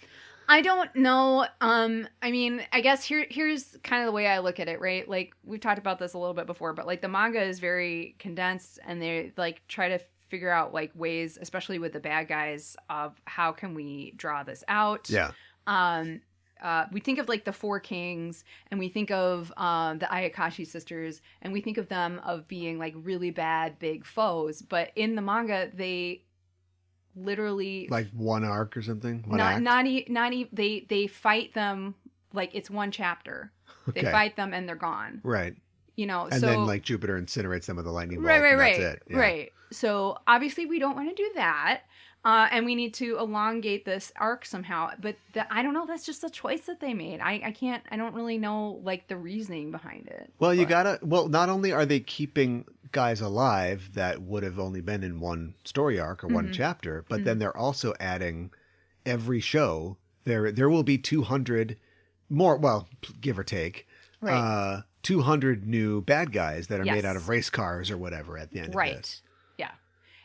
A: I don't know. I mean, I guess here's kind of the way I look at it, right? Like, we've talked about this a little bit before, but like the manga is very condensed, and they like try to figure out like ways, especially with the bad guys, of how can we draw this out.
B: Yeah.
A: We think of like the 4 kings, and we think of the Ayakashi sisters, and we think of them of being like really bad big foes. But in the manga, they literally
B: like one arc or something.
A: They fight them like it's one chapter.
B: Okay.
A: They fight them and they're gone.
B: Right.
A: You know,
B: and then like Jupiter incinerates some of the lightning bolts.
A: Right.
B: That's it. Yeah.
A: Right. So obviously we don't want to do that. And we need to elongate this arc somehow. But I don't know. That's just a choice that they made. I don't really know like the reasoning behind it.
B: Well, not only are they keeping guys alive that would have only been in one story arc or one chapter, but then they're also adding every show. There will be 200 more, well, give or take, 200 new bad guys that are made out of race cars or whatever at the end of this.
A: Yeah.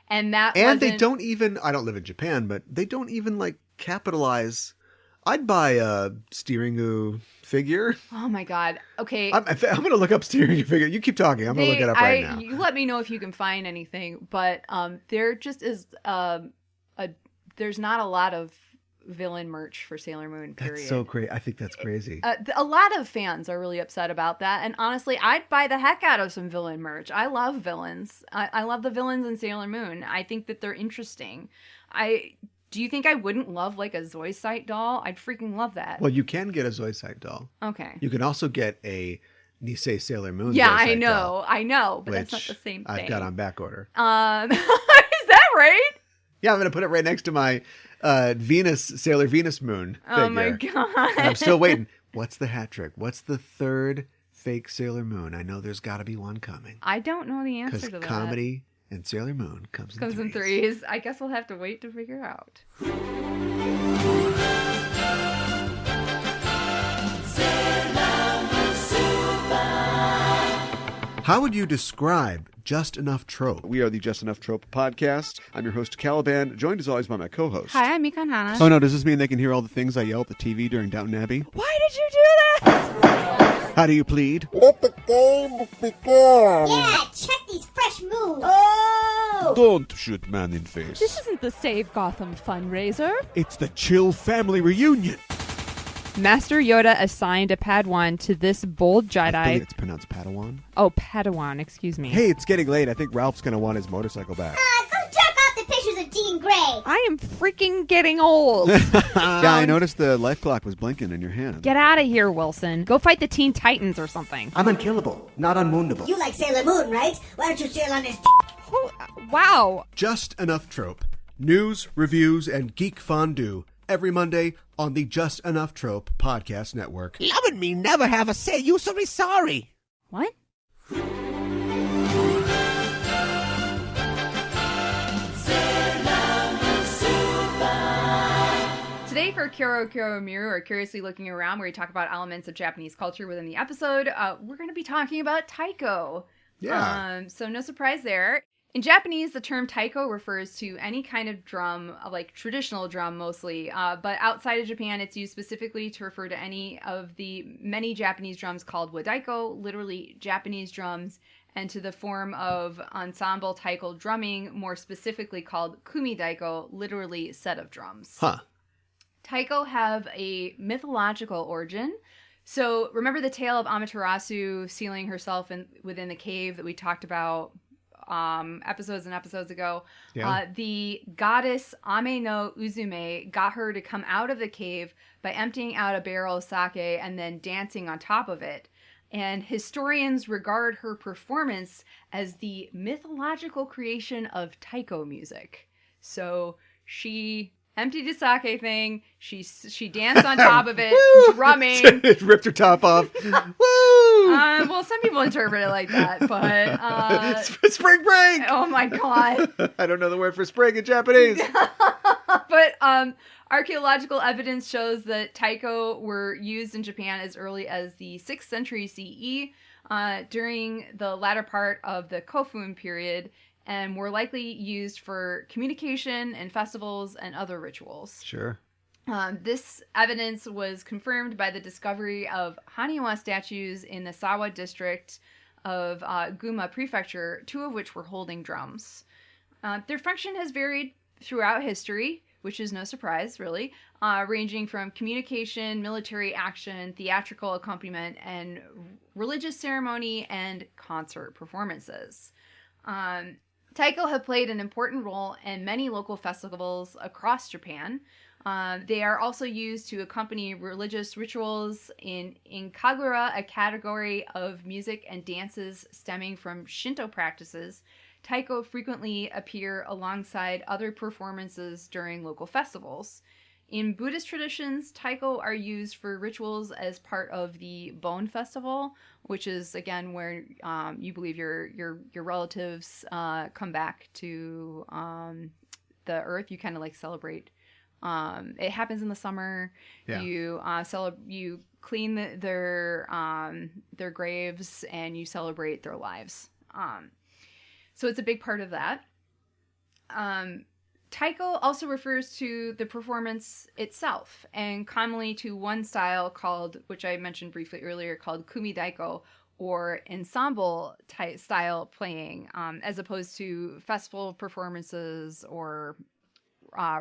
A: And
B: they don't even, I don't live in Japan, but they don't even like capitalize. I'd buy a Steeringu figure.
A: Oh my God. Okay.
B: I'm going to look up Steeringu figure. You keep talking. I'm going to look it up right now.
A: You let me know if you can find anything, but there just is there's not a lot of villain merch for Sailor Moon, period.
B: That's so crazy. I think that's crazy.
A: A lot of fans are really upset about that. And honestly, I'd buy the heck out of some villain merch. I love villains. I love the villains in Sailor Moon. I think that they're interesting. Do you think I wouldn't love like a Zoisite doll? I'd freaking love that.
B: Well, you can get a Zoisite doll.
A: Okay.
B: You can also get a Nisei Sailor Moon
A: Yeah,
B: Zoisite doll.
A: I know, but that's not the same thing.
B: I've got on back order.
A: Is that right?
B: Yeah, I'm going to put it right next to my Sailor Venus Moon figure.
A: Oh my God.
B: And I'm still waiting. What's the hat trick? What's the third fake Sailor Moon? I know there's got to be one coming.
A: I don't know the answer to that.
B: Because comedy and Sailor Moon comes in
A: threes. I guess we'll have to wait to figure out.
B: How would you describe Just Enough Trope? We are the Just Enough Trope podcast. I'm your host, Caliban, joined as always by my co-host.
A: Hi, I'm Mikan Hana.
B: Oh no, does this mean they can hear all the things I yell at the TV during Downton Abbey?
A: Why did you do that?
B: How do you plead?
C: Let the game begin.
D: Yeah, check these fresh moves. Oh!
B: Don't shoot man in face.
E: This isn't the Save Gotham fundraiser.
B: It's the Chill Family Reunion.
A: Master Yoda assigned a Padawan to this bold Jedi.
B: I believe it's pronounced Padawan.
A: Oh, Padawan, excuse me.
B: Hey, it's getting late. I think Ralph's going to want his motorcycle back.
D: Go jerk off the pictures of 15 gray.
E: I am freaking getting old.
F: Yeah, I noticed the life clock was blinking in your hand.
E: Get out of here, Wilson. Go fight the Teen Titans or something.
C: I'm unkillable, not unwoundable.
D: You like Sailor Moon, right? Why don't you sail on his
E: Wow.
B: Just Enough Trope. News, reviews, and geek fondue every Monday on the Just Enough Trope podcast network.
C: Loving me never have a say. You so sorry.
E: What?
A: Today for Kyoro Kyoro Miru, or Curiously Looking Around, where we talk about elements of Japanese culture within the episode, we're going to be talking about taiko.
B: Yeah.
A: So no surprise there. In Japanese, the term taiko refers to any kind of drum, like traditional drum mostly, but outside of Japan, it's used specifically to refer to any of the many Japanese drums called odaiko, literally Japanese drums, and to the form of ensemble taiko drumming, more specifically called kumidaiko, literally set of drums.
B: Huh.
A: Taiko have a mythological origin. So remember the tale of Amaterasu sealing herself within the cave that we talked about episodes and episodes ago?
B: Yeah.
A: The goddess Ame no Uzume got her to come out of the cave by emptying out a barrel of sake and then dancing on top of it. And historians regard her performance as the mythological creation of taiko music. So she emptied a sake thing. She danced on top of it, drumming.
B: Ripped her top off. Woo!
A: Well, some people interpret it like that, but
B: spring break.
A: oh my god!
B: I don't know the word for spring in Japanese.
A: But archaeological evidence shows that taiko were used in Japan as early as the 6th century CE, during the latter part of the Kofun period, and were likely used for communication and festivals and other rituals.
B: Sure.
A: This evidence was confirmed by the discovery of Haniwa statues in the Sawa district of Gunma Prefecture, 2 of which were holding drums. Their function has varied throughout history, which is no surprise, really, ranging from communication, military action, theatrical accompaniment, and religious ceremony and concert performances. Taiko have played an important role in many local festivals across Japan. They are also used to accompany religious rituals in kagura, a category of music and dances stemming from Shinto practices. Taiko frequently appear alongside other performances during local festivals. In Buddhist traditions, taiko are used for rituals as part of the Bon Festival, which is again where you believe your relatives come back to the earth. You kind of like celebrate. It happens in the summer.
B: Yeah.
A: You clean their graves and you celebrate their lives. So it's a big part of that. Taiko also refers to the performance itself, and commonly to one style called, which I mentioned briefly earlier, called kumidaiko, or ensemble style playing, as opposed to festival performances or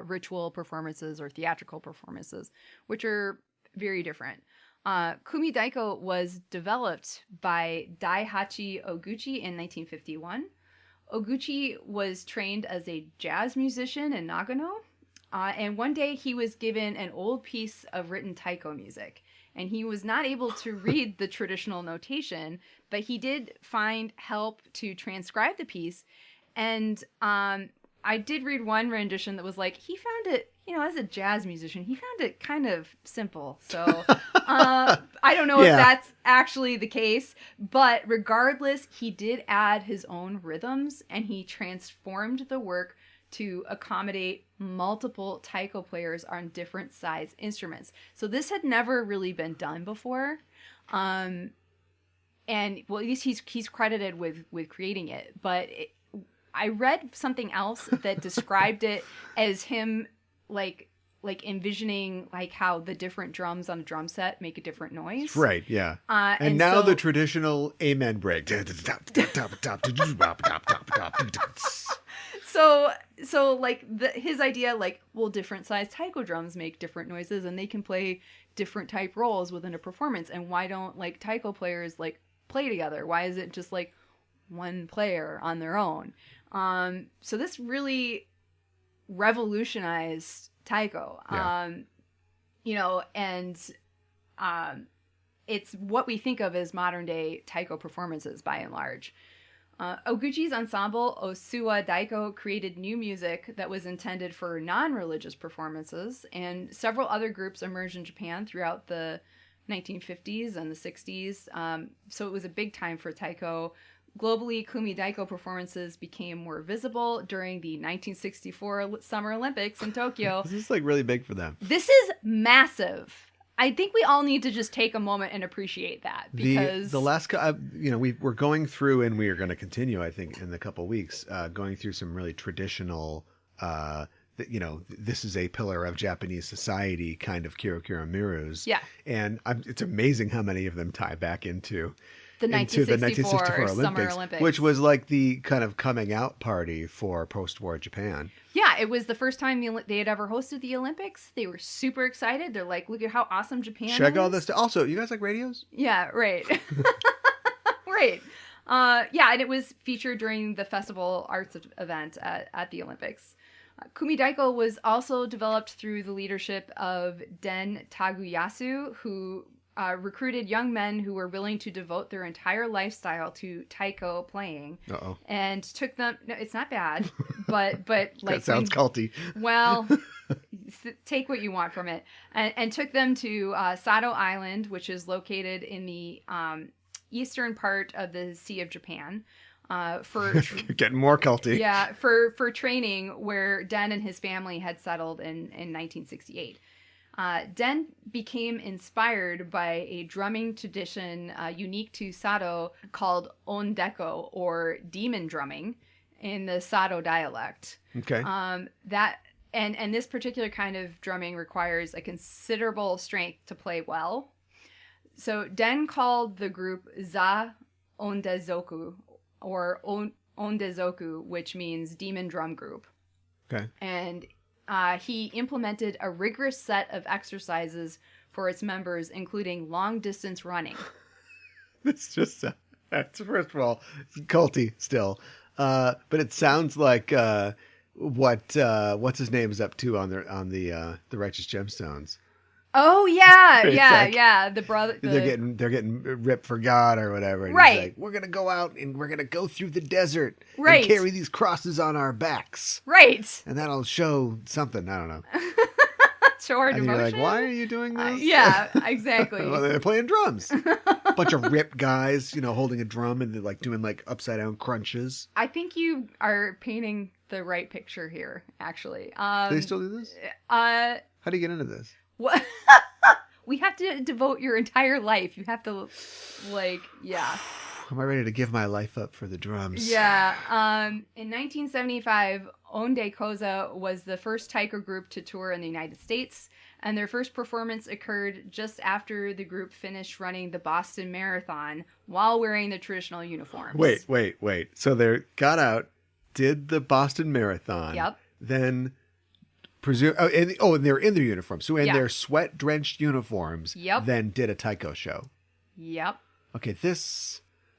A: ritual performances or theatrical performances, which are very different. Kumidaiko was developed by Daihachi Oguchi in 1951. Oguchi was trained as a jazz musician in Nagano, and one day he was given an old piece of written taiko music, and he was not able to read the traditional notation, but he did find help to transcribe the piece, and I did read one rendition that was like, he found it, as a jazz musician, he found it kind of simple. So I don't know if that's actually the case, but regardless, he did add his own rhythms and he transformed the work to accommodate multiple taiko players on different size instruments. So this had never really been done before. And well, at least he's credited with creating it, but I read something else that described it as him like envisioning like how the different drums on a drum set make a different noise.
B: Right, yeah. And now the traditional amen break.
A: So like his idea, like, well, different size taiko drums make different noises and they can play different type roles within a performance. And why don't like taiko players like play together? Why is it just like one player on their own? So this really revolutionized Taiko.
B: Yeah.
A: It's what we think of as modern day Taiko performances by and large. Oguchi's ensemble, Osuwa Daiko, created new music that was intended for non-religious performances, and several other groups emerged in Japan throughout the 1950s and the 60s. So it was a big time for Taiko. Globally, Kumi Daiko performances became more visible during the 1964 Summer Olympics in Tokyo.
B: This is like really big for them.
A: This is massive. I think we all need to just take a moment and appreciate that, because
B: the last, we're going through, and we are going to continue, I think, in a couple weeks, going through some really traditional, this is a pillar of Japanese society kind of Kirokuro Mirus.
A: Yeah.
B: And it's amazing how many of them tie back into
A: the 1964 Summer Olympics,
B: which was like the kind of coming out party for post-war Japan.
A: Yeah, it was the first time they had ever hosted the Olympics. They were super excited. They're like, look at how awesome Japan is.
B: Check all this. Also, you guys like radios?
A: Yeah, right. Right. And it was featured during the festival arts event at the Olympics. Kumi Daiko was also developed through the leadership of Den Taguyasu, who recruited young men who were willing to devote their entire lifestyle to taiko playing.
B: Uh-oh.
A: And took them. No, it's not bad, but like
B: that sounds culty.
A: Well, take what you want from it, and took them to Sado Island, which is located in the eastern part of the Sea of Japan. For
B: getting more culty.
A: Yeah, for training, where Den and his family had settled in 1968. Den became inspired by a drumming tradition unique to Sado called ondeko, or demon drumming, in the Sado dialect.
B: Okay.
A: And this particular kind of drumming requires a considerable strength to play well. So Den called the group Za Ondezoku, or Ondezoku, which means demon drum group.
B: Okay.
A: And he implemented a rigorous set of exercises for its members, including long-distance running.
B: That's first of all, culty still. But it sounds like what's his name is up to on the Righteous Gemstones.
A: Oh yeah. The brother.
B: They're getting ripped for God or whatever. And
A: right.
B: He's like, we're gonna go out and we're gonna go through the desert.
A: Right.
B: And carry these crosses on our backs.
A: Right.
B: And that'll show something. I don't know.
A: Show our devotion.
B: And you're like, why are you doing this?
A: Yeah, exactly.
B: Well, they're playing drums. A bunch of ripped guys, holding a drum and they're like doing like upside down crunches.
A: I think you are painting the right picture here, actually.
B: Do they still do this?
A: How
B: do you get into this?
A: What? We have to devote your entire life. You have to, yeah.
B: Am I ready to give my life up for the drums?
A: Yeah. In 1975, Onde Koza was the first taiko group to tour in the United States, and their first performance occurred just after the group finished running the Boston Marathon while wearing the traditional uniforms.
B: Wait. So they got out, did the Boston Marathon.
A: Yep.
B: Then... and they're in their uniforms. So in their sweat-drenched uniforms, then did a taiko show.
A: Yep.
B: Okay,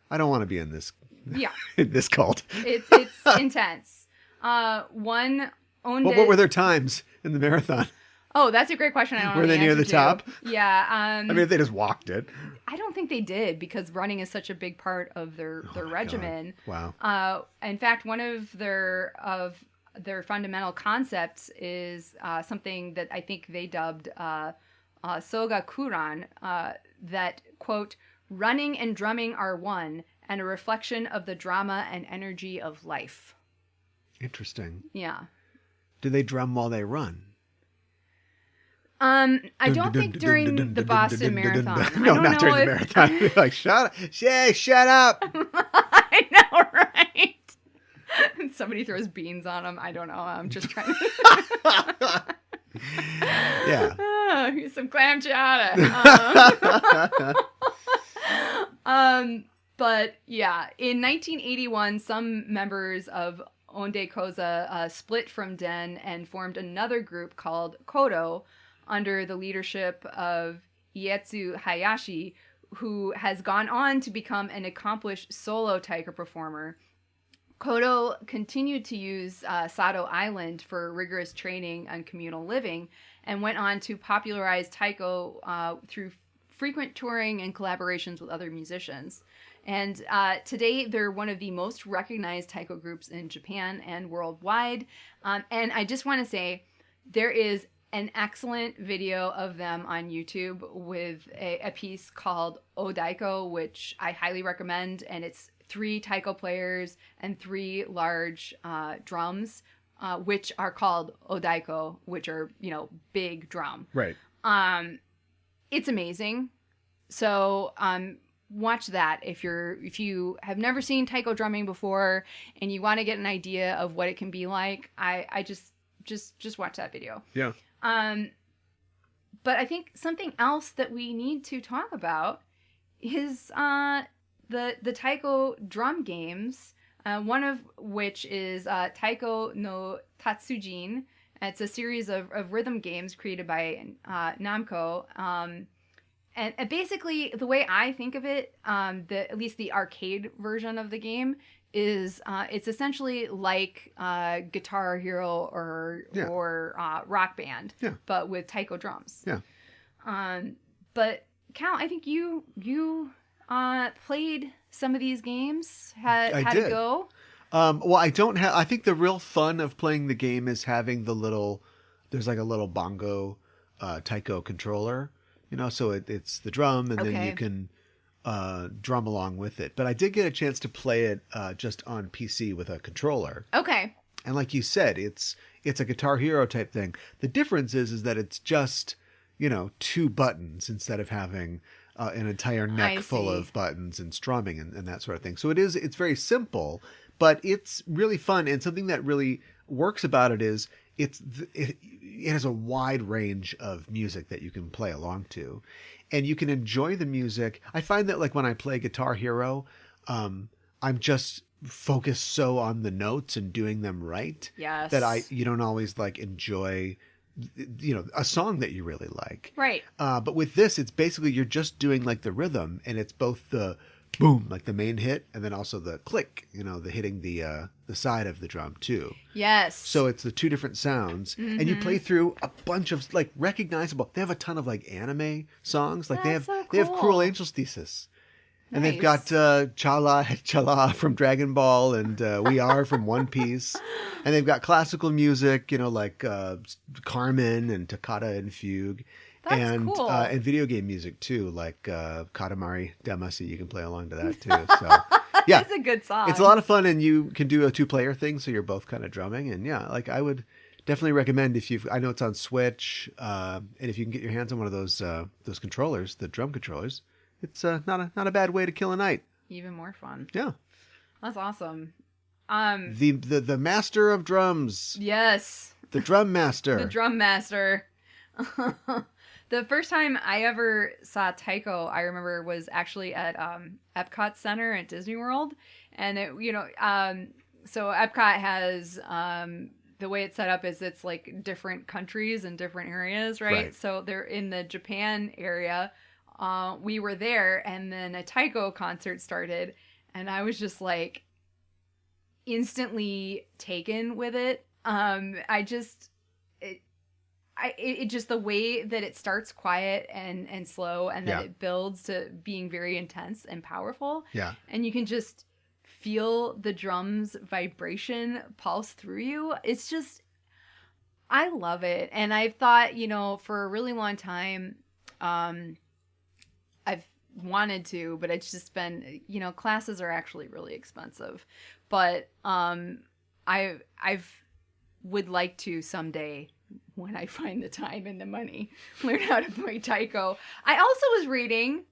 B: I don't want to be in this.
A: Yeah.
B: In this cult.
A: It's intense.
B: What were their times in the marathon?
A: Oh, that's a great question. I don't know.
B: Were they near the top?
A: Yeah.
B: I mean, if they just walked it.
A: I don't think they did, because running is such a big part of their regimen.
B: God.
A: Wow. In fact, one of their fundamental concepts is something that I think they dubbed Soga Kuran, that, quote, running and drumming are one, and a reflection of the drama and energy of life.
B: Interesting.
A: Yeah.
B: Do they drum while they run?
A: I don't think during the Boston Marathon.
B: No, not during the marathon. Like, shut up.
A: I know, right? Somebody throws beans on them. I don't know. I'm just trying to...
B: Yeah.
A: Here's some clam chowder. But yeah, in 1981, some members of Onde Koza split from Den and formed another group called Kodo under the leadership of Ietsu Hayashi, who has gone on to become an accomplished solo taiko performer. Kodo continued to use Sado Island for rigorous training and communal living, and went on to popularize taiko through frequent touring and collaborations with other musicians. And today, they're one of the most recognized taiko groups in Japan and worldwide. And I just want to say, there is an excellent video of them on YouTube with a piece called Odaiko, which I highly recommend. And it's 3 taiko players and 3 large drums, which are called odaiko, which are, big drum.
B: Right.
A: It's amazing. So watch that if you have never seen taiko drumming before and you want to get an idea of what it can be like. I just watch that video.
B: Yeah.
A: But I think something else that we need to talk about is the taiko drum games. One of which is Taiko no Tatsujin. It's a series of rhythm games created by Namco. And basically, the way I think of it, at least the arcade version of the game, is it's essentially like Guitar Hero or Rock Band, but with taiko drums.
B: Yeah.
A: But Cal, I think you played some of these games. How'd it go?
B: Well, I don't have. I think the real fun of playing the game is having there's like a little bongo taiko controller. So it's the drum, and then you can drum along with it. But I did get a chance to play it just on PC with a controller.
A: Okay.
B: And like you said, it's a Guitar Hero type thing. The difference is that it's just 2 buttons instead of having an entire neck full of buttons and strumming and that sort of thing. So it's very simple, but it's really fun. And something that really works about it is it has a wide range of music that you can play along to, and you can enjoy the music. I find that like when I play Guitar Hero, I'm just focused so on the notes and doing them right that you don't always like enjoy a song that you really like.
A: Right.
B: But with this, it's basically you're just doing like the rhythm, and it's both the boom, like the main hit, and then also the click, the hitting the side of the drum too.
A: Yes.
B: So it's the 2 different sounds, and you play through a bunch of like recognizable. They have a ton of like anime songs, like they have Cruel Angel's Thesis, and they've got Chala from Dragon Ball, and We Are from One Piece, and they've got classical music, like Carmen and Toccata and Fugue.
A: That's cool.
B: And video game music too, like Katamari Damacy. You can play along to that too. So yeah,
A: it's a good song.
B: It's a lot of fun, and you can do a 2-player thing, so you're both kind of drumming. And yeah, like I would definitely recommend I know it's on Switch, and if you can get your hands on one of those controllers, the drum controllers, it's not a bad way to kill a night.
A: Even more fun.
B: Yeah,
A: that's awesome.
B: The master of drums.
A: Yes.
B: The drum master.
A: The drum master. The first time I ever saw taiko, I remember, was actually at Epcot Center at Disney World, and so Epcot has the way it's set up is it's like different countries and different areas, right? So they're in the Japan area. We were there, and then a taiko concert started, and I was just like instantly taken with it. It just the way that it starts quiet and slow, and then it builds to being very intense and powerful.
B: Yeah.
A: And you can just feel the drum's vibration pulse through you. It's just, I love it. And I've thought, for a really long time, I've wanted to, but it's just been, classes are actually really expensive. But I've would like to someday, when I find the time and the money, learn how to play taiko. I also was reading,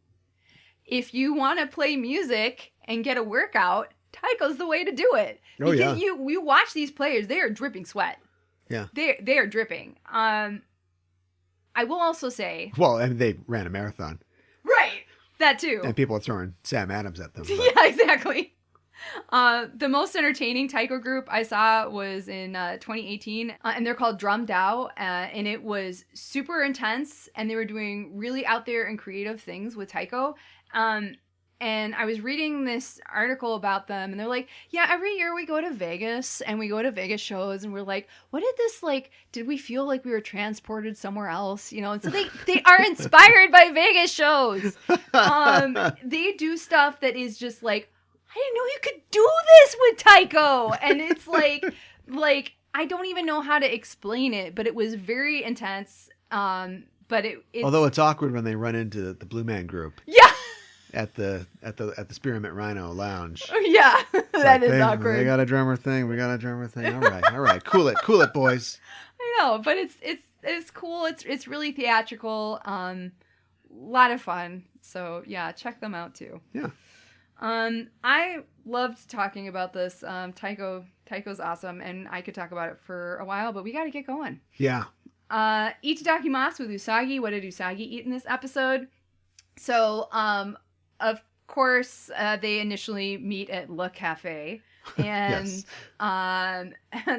A: if you want to play music and get a workout, taiko's the way to do it. Because you watch these players, they are dripping sweat.
B: Yeah.
A: They are dripping. I will also say...
B: Well, and they ran a marathon.
A: Right. That too.
B: And people are throwing Sam Adams at them. But...
A: Yeah, exactly. The most entertaining taiko group I saw was in 2018, and they're called Drum Dao, and it was super intense, and they were doing really out there and creative things with taiko. And And I was reading this article about them, and they're like, yeah, every year we go to Vegas, and we go to Vegas shows, and we're like, what did this, like, did we feel like we were transported somewhere else? You know, and so they are inspired by Vegas shows. They do stuff that is just like, I didn't know you could do this with Taiko. And it's like, I don't even know how to explain it, but it was very intense. But it's...
B: Although it's awkward when they run into the Blue Man Group.
A: Yeah.
B: At the Spearmint Rhino Lounge.
A: Yeah, that is
B: they,
A: awkward.
B: They got a drummer thing. We got a drummer thing. All right. Cool it, boys.
A: I know, but it's cool. It's really theatrical. Lot of fun. So yeah, check them out too.
B: Yeah.
A: I loved talking about this. Taiko's awesome, and I could talk about it for a while, but we got to get going.
B: Yeah.
A: Itadakimasu with Usagi. What did Usagi eat in this episode? So, of course, they initially meet at Le Cafe, and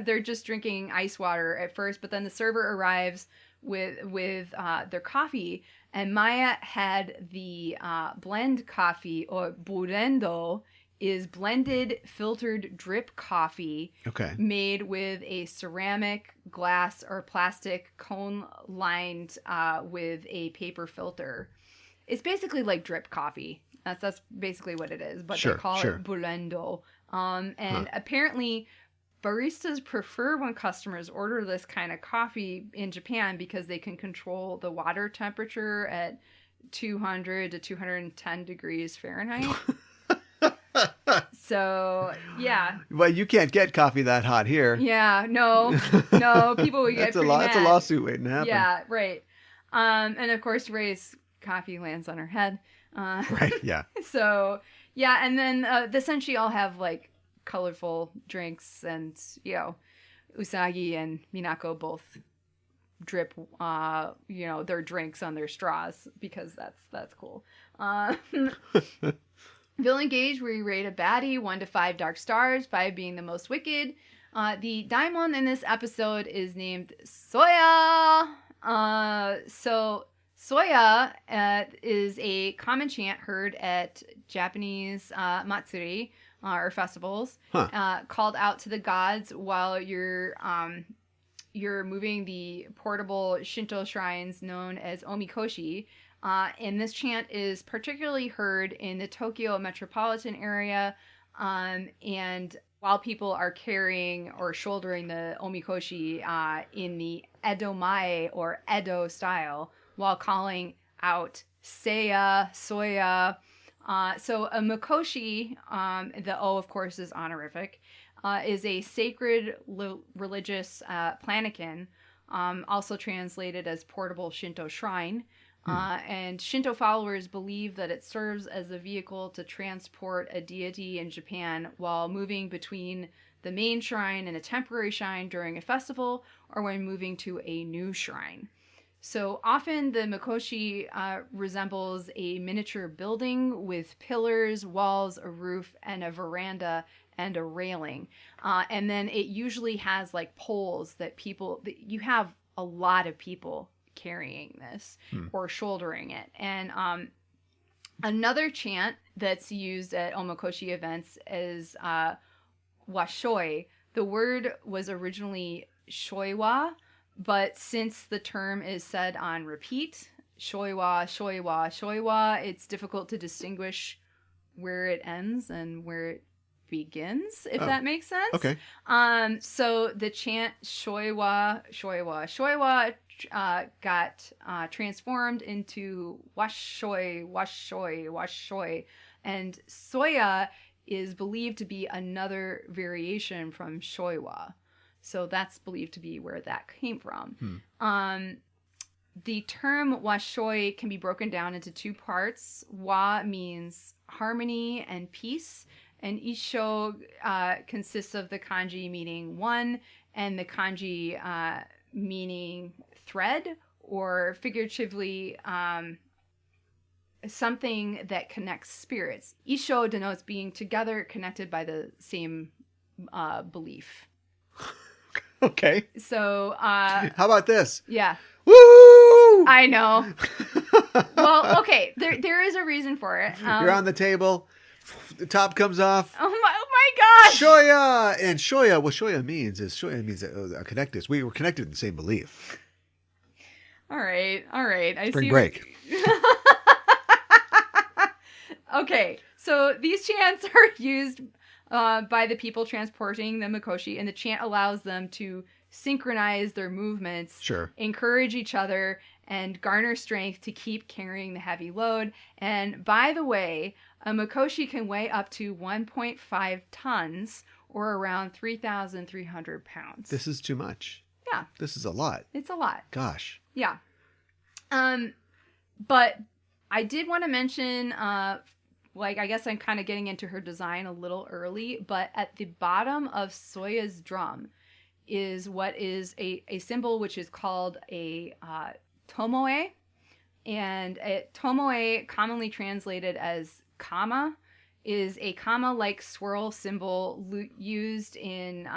A: they're just drinking ice water at first, but then the server arrives with their coffee, and Maya had the blend coffee, or burendo, is blended filtered drip coffee made with a ceramic, glass, or plastic cone lined with a paper filter. It's basically like drip coffee. That's basically what it is, but they call it burendo. And apparently baristas prefer when customers order this kind of coffee in Japan because they can control the water temperature at 200 to 210 degrees Fahrenheit. So, yeah.
B: Well, you can't get coffee that hot here.
A: Yeah, no, people would get pretty mad.
B: That's a lawsuit waiting to happen.
A: Yeah, right. And of course, Rei's coffee lands on her head.
B: Right, yeah.
A: So, yeah, and then the Senshi all have, like, colorful drinks, and, you know, Usagi and Minako both drip, their drinks on their straws, because that's cool. Villain gauge, we rate a baddie 1 to 5 dark stars, 5 being the most wicked. The daimon in this episode is named Soiya. So Soiya is a common chant heard at Japanese matsuri or festivals, called out to the gods while you're moving the portable Shinto shrines known as omikoshi. And this chant is particularly heard in the Tokyo metropolitan area, and while people are carrying or shouldering the omikoshi in the Edomae or Edo style, while calling out Seiya, Soiya. So a mikoshi, the O of course is honorific, is a sacred religious plankin, also translated as portable Shinto shrine. And Shinto followers believe that it serves as a vehicle to transport a deity in Japan while moving between the main shrine and a temporary shrine during a festival, or when moving to a new shrine. So often the mikoshi resembles a miniature building with pillars, walls, a roof, and a veranda and a railing. And then it usually has like poles that you have a lot of people carrying this or shouldering it. And another chant that's used at omikoshi events is washoi. The word was originally shoiwa, but since the term is said on repeat, shoiwa, shoiwa, shoiwa, it's difficult to distinguish where it ends and where it begins, if that makes sense.
B: Okay.
A: So the chant shoiwa, shoiwa, shoiwa got transformed into washoi, washoi, washoi, and Soiya is believed to be another variation from shoiwa. So that's believed to be where that came from. The term washoi can be broken down into 2 parts. Wa means harmony and peace, and isho consists of the kanji meaning one and the kanji meaning thread, or figuratively something that connects spirits. Isho denotes being together, connected by the same belief.
B: Okay.
A: So,
B: How about this?
A: yeah.
B: Woo!
A: I know. Well, okay. There is a reason for it.
B: You're on the table. The top comes off.
A: Oh my gosh.
B: Soiya! And Soiya, what Soiya means connected. We were connected in the same belief.
A: All right. I
B: Spring
A: see.
B: break.
A: Okay. So these chants are used by the people transporting the mikoshi, and the chant allows them to synchronize their movements,
B: Sure.
A: encourage each other, and garner strength to keep carrying the heavy load. And by the way, a mikoshi can weigh up to 1.5 tons or around 3,300 pounds.
B: This is too much.
A: Yeah,
B: This is a lot.
A: it's a lot.
B: Gosh.
A: Yeah. But I did want to mention, I guess I'm kind of getting into her design a little early, but at the bottom of Soiya's drum is what is a symbol which is called a tomoe. And tomoe, commonly translated as kama, is a kama-like swirl symbol used in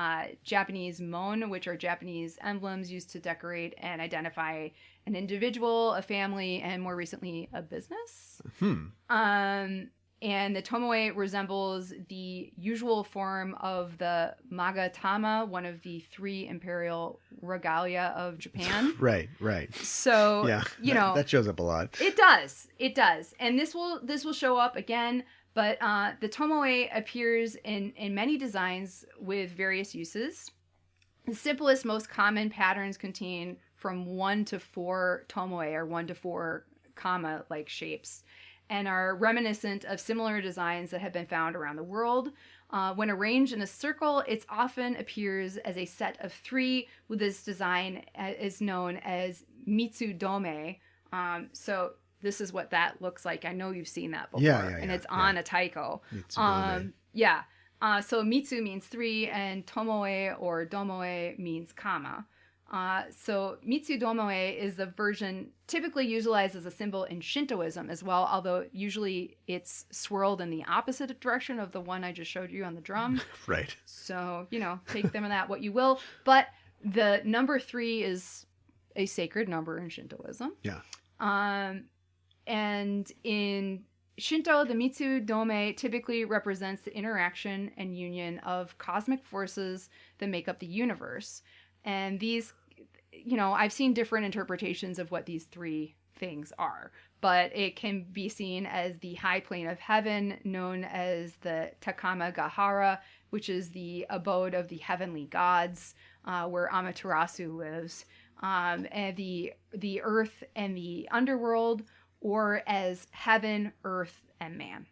A: Japanese mon, which are Japanese emblems used to decorate and identify an individual, a family, and more recently, a business. And the tomoe resembles the usual form of the magatama, one of the 3 imperial regalia of Japan.
B: Right.
A: So,
B: Yeah. That shows up a lot.
A: It does. And this will show up again, but the tomoe appears in many designs with various uses. The simplest, most common patterns contain from 1 to 4 tomoe, or 1 to 4 kama-like shapes, and are reminiscent of similar designs that have been found around the world. When arranged in a circle, it often appears as a set of 3, with this design is known as mitsu dome. So this is what that looks like. I know you've seen that before. And it's on a taiko.
B: Mitsu dome.
A: So mitsu means 3, and tomoe or domoe means kama. So mitsu domoe is the version typically utilized as a symbol in Shintoism as well, although usually it's swirled in the opposite direction of the one I just showed you on the drum.
B: Right.
A: So, take them in that what you will. But the number 3 is a sacred number in Shintoism.
B: Yeah.
A: And in Shinto, the mitsu dome typically represents the interaction and union of cosmic forces that make up the universe. And these, I've seen different interpretations of what these 3 things are, but it can be seen as the high plane of heaven, known as the Takama Gahara, which is the abode of the heavenly gods, where Amaterasu lives, and the earth and the underworld, or as heaven, earth, and man.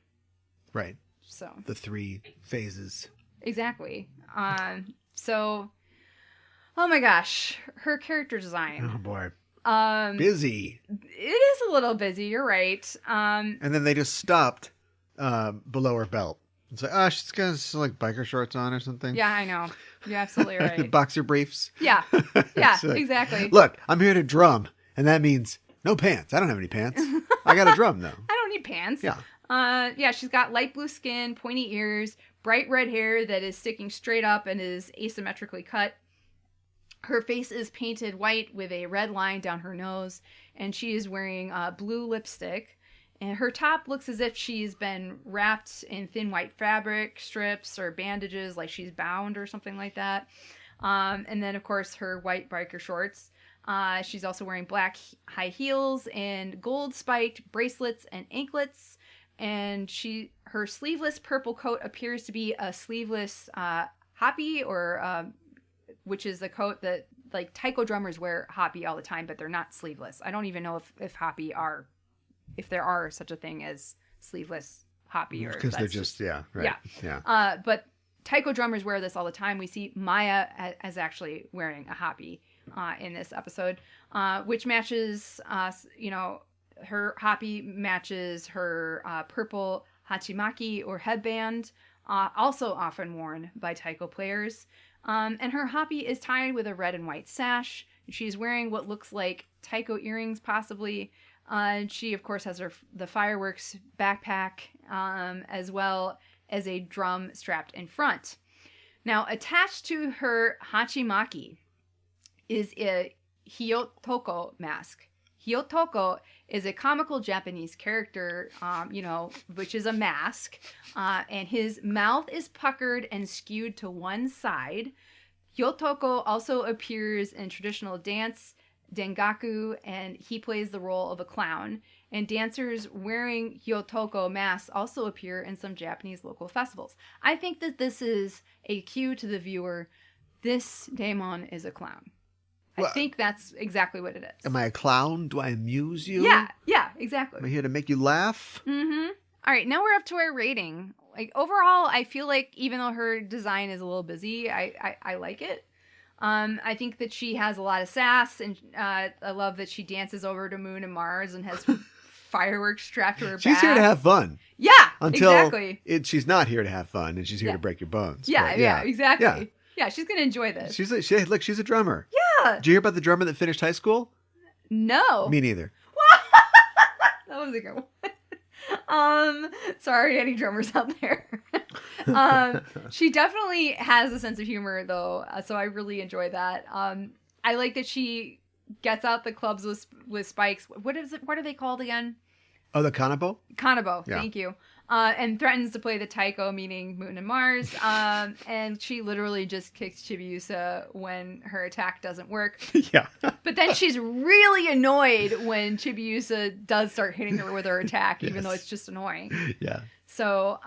B: Right.
A: So
B: the 3 phases.
A: Exactly. So. Oh my gosh, her character design.
B: Oh boy.
A: It
B: Busy.
A: is a little busy, you're right.
B: And then they just stopped below her belt. It's like, she's got some, biker shorts on or something.
A: Yeah, I know. You're absolutely right.
B: Boxer briefs.
A: Yeah, exactly.
B: Look, I'm here to drum, and that means no pants. I don't have any pants. I got a drum, though.
A: I don't need pants.
B: Yeah.
A: She's got light blue skin, pointy ears, bright red hair that is sticking straight up and is asymmetrically cut. Her face is painted white with a red line down her nose, and she is wearing blue lipstick. And her top looks as if she's been wrapped in thin white fabric strips or bandages, like she's bound or something like that. And then, of course, her white biker shorts. She's also wearing black high heels and gold spiked bracelets and anklets. And her sleeveless purple coat appears to be a sleeveless happi, or which is a coat that taiko drummers wear happi all the time, but they're not sleeveless. I don't even know if happi if there are such a thing as sleeveless happi, or
B: because they're just right.
A: Yeah. But taiko drummers wear this all the time. We see Maya as actually wearing a happi in this episode, which matches her happi matches her purple hachimaki or headband, also often worn by taiko players. And her happi is tied with a red and white sash. She's wearing what looks like taiko earrings, possibly. And she, of course, has the fireworks backpack, as well as a drum strapped in front. Now, attached to her hachimaki is a Hyottoko mask. Hyottoko is a comical Japanese character, which is a mask, and his mouth is puckered and skewed to one side. Hyottoko also appears in traditional dance, dengaku, and he plays the role of a clown. And dancers wearing Hyottoko masks also appear in some Japanese local festivals. I think that this is a cue to the viewer. This daemon is a clown. I think that's exactly what it is.
B: Am I a clown? Do I amuse you?
A: Yeah, exactly.
B: Am I here to make you laugh?
A: Mm-hmm. All right, now we're up to our rating. Like, overall, I feel like even though her design is a little busy, I like it. I think that she has a lot of sass, and I love that she dances over to Moon and Mars and has fireworks strapped to her back.
B: She's here to have fun.
A: Yeah, exactly.
B: She's not here to have fun, and she's here to break your bones.
A: Yeah, exactly.
B: Yeah.
A: Yeah, she's going to enjoy this.
B: She's a drummer.
A: Yeah.
B: Did you hear about the drummer that finished high school?
A: No.
B: Me neither.
A: That was a good one. Sorry, any drummers out there. She definitely has a sense of humor, though, so I really enjoy that. I like that she gets out the clubs with spikes. What is it? What are they called again?
B: Oh, the kanabo?
A: Kanabo,
B: yeah.
A: Thank you. And threatens to play the Taiko, meaning Moon and Mars. And she literally just kicks Chibiusa when her attack doesn't work.
B: Yeah.
A: But then she's really annoyed when Chibiusa does start hitting her with her attack, even though it's just annoying.
B: Yeah.
A: So,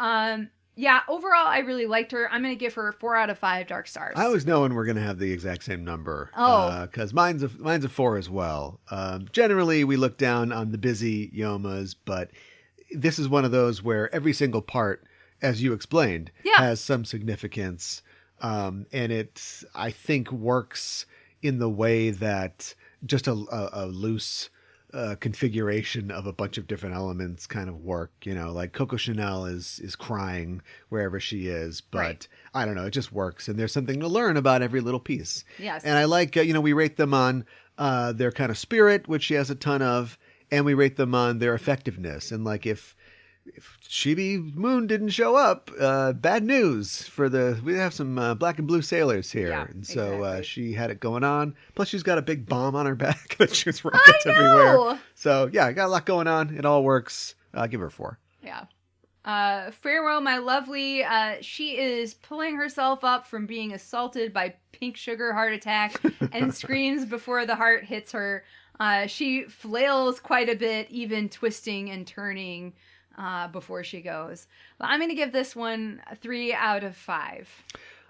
A: yeah, overall, I really liked her. I'm going to give her 4 out of 5 dark stars.
B: I always know when we're going to have the exact same number.
A: Oh.
B: Because mine's a 4 as well. Generally, we look down on the busy Yomas, but this is one of those where every single part, as you explained, has some significance. And it, I think, works in the way that just a loose configuration of a bunch of different elements kind of work. Like Coco Chanel is crying wherever she is, but I don't know, it just works. And there's something to learn about every little piece.
A: Yes.
B: And I like, we rate them on their kind of spirit, which she has a ton of, and we rate them on their effectiveness. And like if Chibi Moon didn't show up, bad news we have some black and blue sailors here.
A: Yeah,
B: and so
A: exactly.
B: she had it going on. Plus she's got a big bomb on her back that shoots rockets everywhere. So yeah, got a lot going on. It all works. I'll give her a 4.
A: Yeah. Farewell, my lovely. She is pulling herself up from being assaulted by pink sugar heart attack and screams before the heart hits her. She flails quite a bit, even twisting and turning before she goes. But I'm going to give this one a 3 out of 5.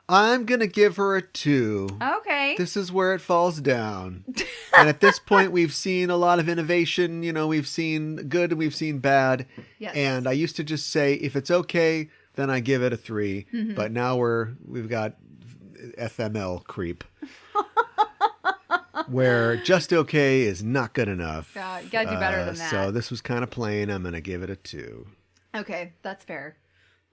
B: I'm going to give her a 2.
A: Okay.
B: This is where it falls down. And at this point, we've seen a lot of innovation. We've seen good and we've seen bad.
A: Yes.
B: And I used to just say, if it's okay, then I give it a 3.
A: Mm-hmm.
B: But now we've got FML creep. Where just okay is not good enough.
A: Yeah, you gotta do better than that.
B: So this was kind of plain. I'm going to give it a 2.
A: Okay, that's fair.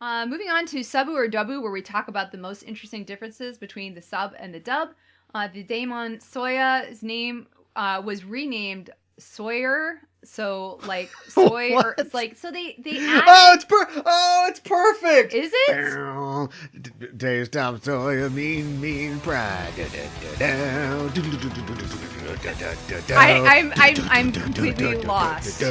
A: Moving on to Subu or Dubu, where we talk about the most interesting differences between the sub and the dub. The daemon Soiya's name was renamed Sawyer. So like soy, or it's like so they added.
B: It's perfect.
A: Is it?
B: Days time Soiya, mean pride.
A: I'm completely lost.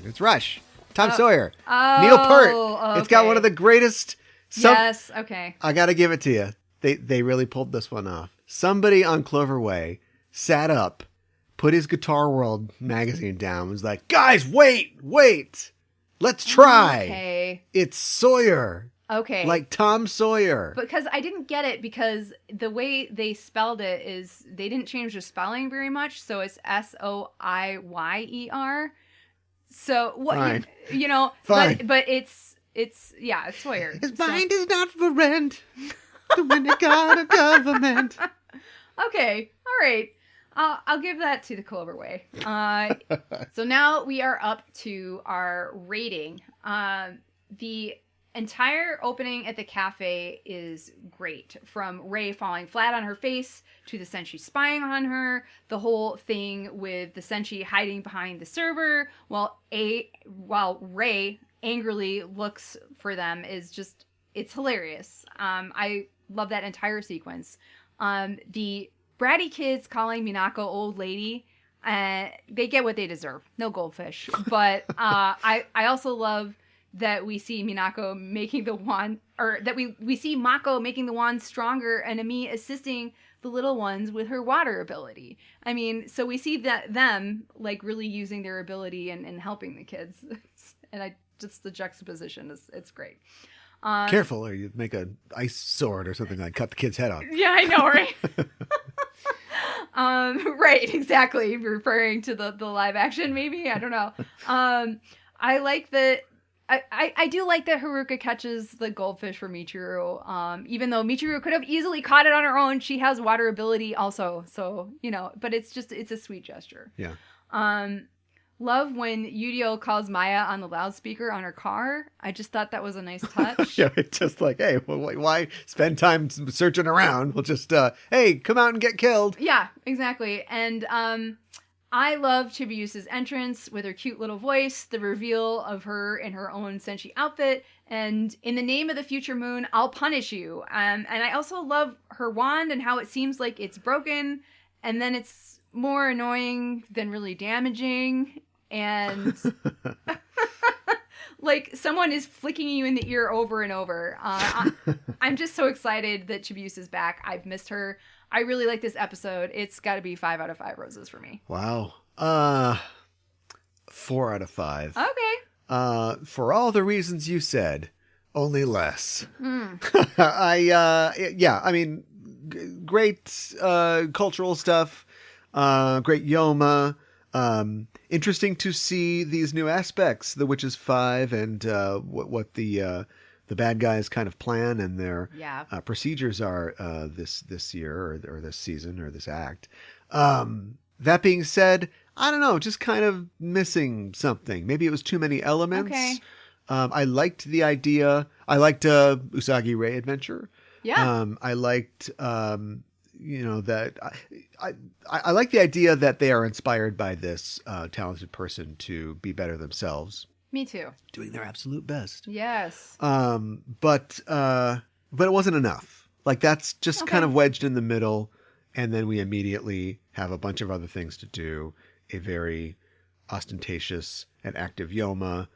B: It's Rush. Tom Sawyer. Neil Peart.
A: Okay.
B: It's got one of the greatest.
A: Yes. Okay.
B: I got to give it to you. They really pulled this one off. Somebody on Clover Way sat up, put his Guitar World magazine down, was like, guys, wait, let's try.
A: Okay.
B: It's Sawyer.
A: Okay.
B: Like Tom Sawyer.
A: Because I didn't get it because the way they spelled it is they didn't change the spelling very much. So it's Soiyer. So what,
B: Fine.
A: Fine. But it's Sawyer.
B: His mind is not for rent. When it got a government.
A: Okay. All right. I'll give that to the Clover Way. So now we are up to our rating. The entire opening at the cafe is great. From Rei falling flat on her face to the Senshi spying on her, the whole thing with the Senshi hiding behind the server while Rei angrily looks for them is just it's hilarious. I love that entire sequence. The bratty kids calling Minako old lady, they get what they deserve. No Goldfish. But I also love that we see Minako making the wand, or that we see Mako making the wand stronger and Ami assisting the little ones with her water ability. I mean, so we see that them like really using their ability and helping the kids. And just the juxtaposition it's great.
B: Careful, or you make an ice sword or something like cut the kid's head off.
A: Yeah, I know, right? Right, exactly. Referring to the live action, maybe? I don't know. I like that. I do like that Haruka catches the goldfish for Michiru. Even though Michiru could have easily caught it on her own, she has water ability also. So, but it's a sweet gesture.
B: Yeah.
A: Love when Eudial calls Maya on the loudspeaker on her car. I just thought that was a nice touch.
B: Yeah, it's just like, hey, well, why spend time searching around? We'll just, hey, come out and get killed.
A: Yeah, exactly. And I love Chibiusa's entrance with her cute little voice, the reveal of her in her own senshi outfit, and in the name of the future moon, I'll punish you. And I also love her wand and how it seems like it's broken, and then it's more annoying than really damaging. And like someone is flicking you in the ear over and over. I'm just so excited that Chibiusa's back. I've missed her. I really like this episode. It's got to be 5 out of 5 roses for me.
B: Wow. 4 out of 5.
A: Okay.
B: For all the reasons you said, only less. I mean, great cultural stuff. Great Yoma. Interesting to see these new aspects, the Witches 5, and what the bad guys kind of plan and their procedures are this year or this season or this act. That being said, I don't know, just kind of missing something. Maybe it was too many elements.
A: Okay.
B: I liked the idea. I liked Usagi Rei adventure.
A: Yeah.
B: I liked that I like the idea that they are inspired by this talented person to be better themselves.
A: Me too.
B: Doing their absolute best.
A: Yes.
B: But it wasn't enough. Like that's just kind of wedged in the middle, and then we immediately have a bunch of other things to do. A very ostentatious and active Yoma,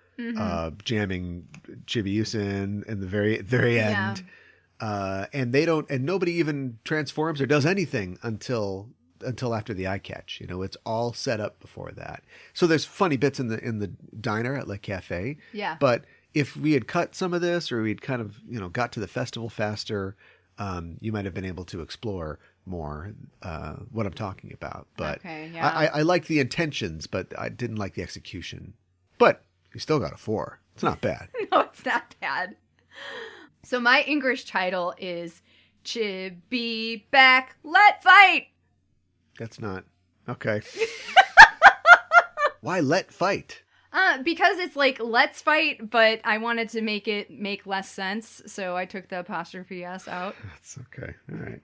B: jamming Chibiusa in the very end. And nobody even transforms or does anything until after the eye catch. It's all set up before that. So there's funny bits in the diner at Le Cafe.
A: Yeah.
B: But if we had cut some of this, or we'd kind of got to the festival faster, you might have been able to explore more what I'm talking about. But I like the intentions, but I didn't like the execution. But you still got a 4. It's not bad.
A: No, it's not bad. So my English title is Chibi Back, Let Fight.
B: That's not okay. Why let fight?
A: Because it's like let's fight, but I wanted to make less sense, so I took the apostrophe S out.
B: That's okay. All right.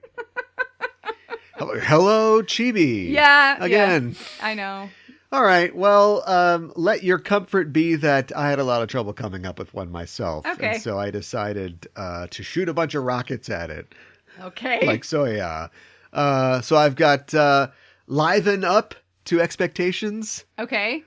B: Hello, Chibi.
A: Yeah.
B: Again.
A: Yeah, I know.
B: All right. Well, let your comfort be that I had a lot of trouble coming up with one myself.
A: Okay.
B: And so I decided to shoot a bunch of rockets at it.
A: Okay.
B: Like Soiya. So I've got liven up to expectations.
A: Okay.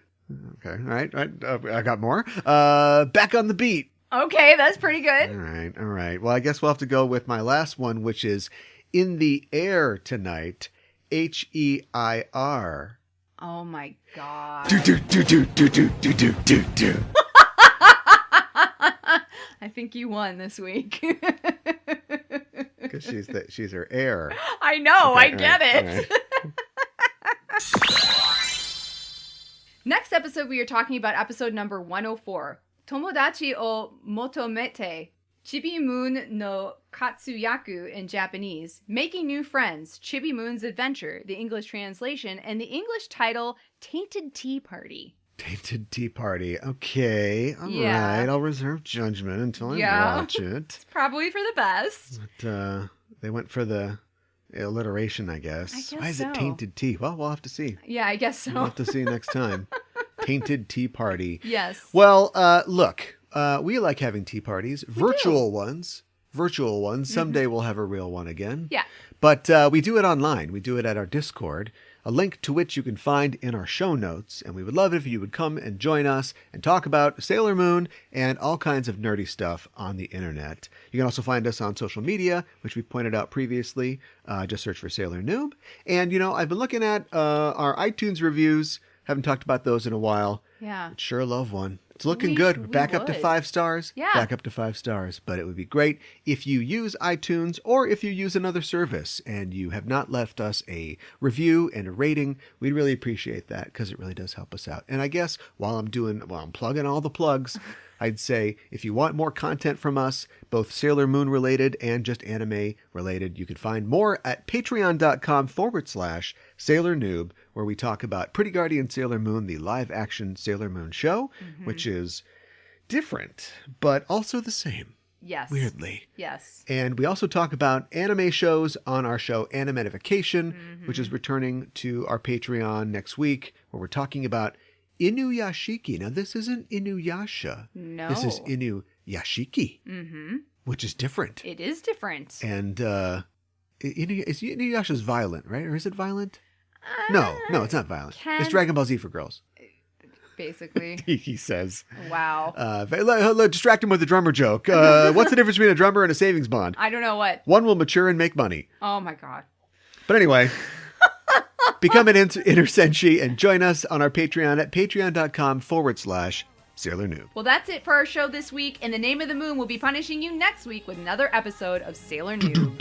B: Okay. All right. I got more. Back on the beat.
A: Okay, that's pretty good.
B: All right. Well, I guess we'll have to go with my last one, which is In the Air Tonight, HEIR.
A: Oh my god.
B: Do.
A: I think you won this week.
B: Because she's her heir.
A: I know,
B: Okay,
A: I get it.
B: Right.
A: Next episode, we are talking about episode number 104. Tomodachi o motomete. Chibi Moon no Katsuyaku in Japanese. Making New Friends. Chibi Moon's Adventure. The English translation. And the English title, Tainted Tea Party.
B: Tainted Tea Party. Okay. All right. I'll reserve judgment until I watch it.
A: It's probably for the best.
B: But they went for the alliteration, I guess. Why is it Tainted Tea? Well, we'll have to see.
A: Yeah, I guess so.
B: We'll have to see next time. Tainted Tea Party.
A: Yes.
B: Well, look. we like having tea parties, virtual ones. Someday we'll have a real one again.
A: Yeah.
B: But we do it online. We do it at our Discord, a link to which you can find in our show notes. And we would love it if you would come and join us and talk about Sailor Moon and all kinds of nerdy stuff on the internet. You can also find us on social media, which we pointed out previously. Just search for Sailor Noob. And, I've been looking at our iTunes reviews. Haven't talked about those in a while.
A: Yeah.
B: I'd sure love one. It's looking good. We're back up to 5 stars.
A: Yeah.
B: Back up to 5 stars. But it would be great if you use iTunes or if you use another service and you have not left us a review and a rating. We'd really appreciate that because it really does help us out. And I guess while I'm plugging all the plugs, I'd say if you want more content from us, both Sailor Moon related and just anime related, you can find more at patreon.com/Sailor Noob, where we talk about Pretty Guardian Sailor Moon, the live action Sailor Moon show, which is different, but also the same.
A: Yes.
B: Weirdly.
A: Yes.
B: And we also talk about anime shows on our show Animetification, which is returning to our Patreon next week, where we're talking about Inuyashiki. Now, this isn't Inuyasha.
A: No.
B: This is Inuyashiki, which is different.
A: It is different.
B: And Inuyasha's violent, right? Or is it violent? No, it's not violent. It's Dragon Ball Z for girls.
A: Basically.
B: He says.
A: Wow.
B: Distract him with a drummer joke. What's the difference between a drummer and a savings bond?
A: I don't know what.
B: One will mature and make money.
A: Oh, my God.
B: But anyway, become an inner senshi and join us on our Patreon at patreon.com/Sailor Noob.
A: Well, that's it for our show this week, and the Name of the Moon will be punishing you next week with another episode of Sailor Noob.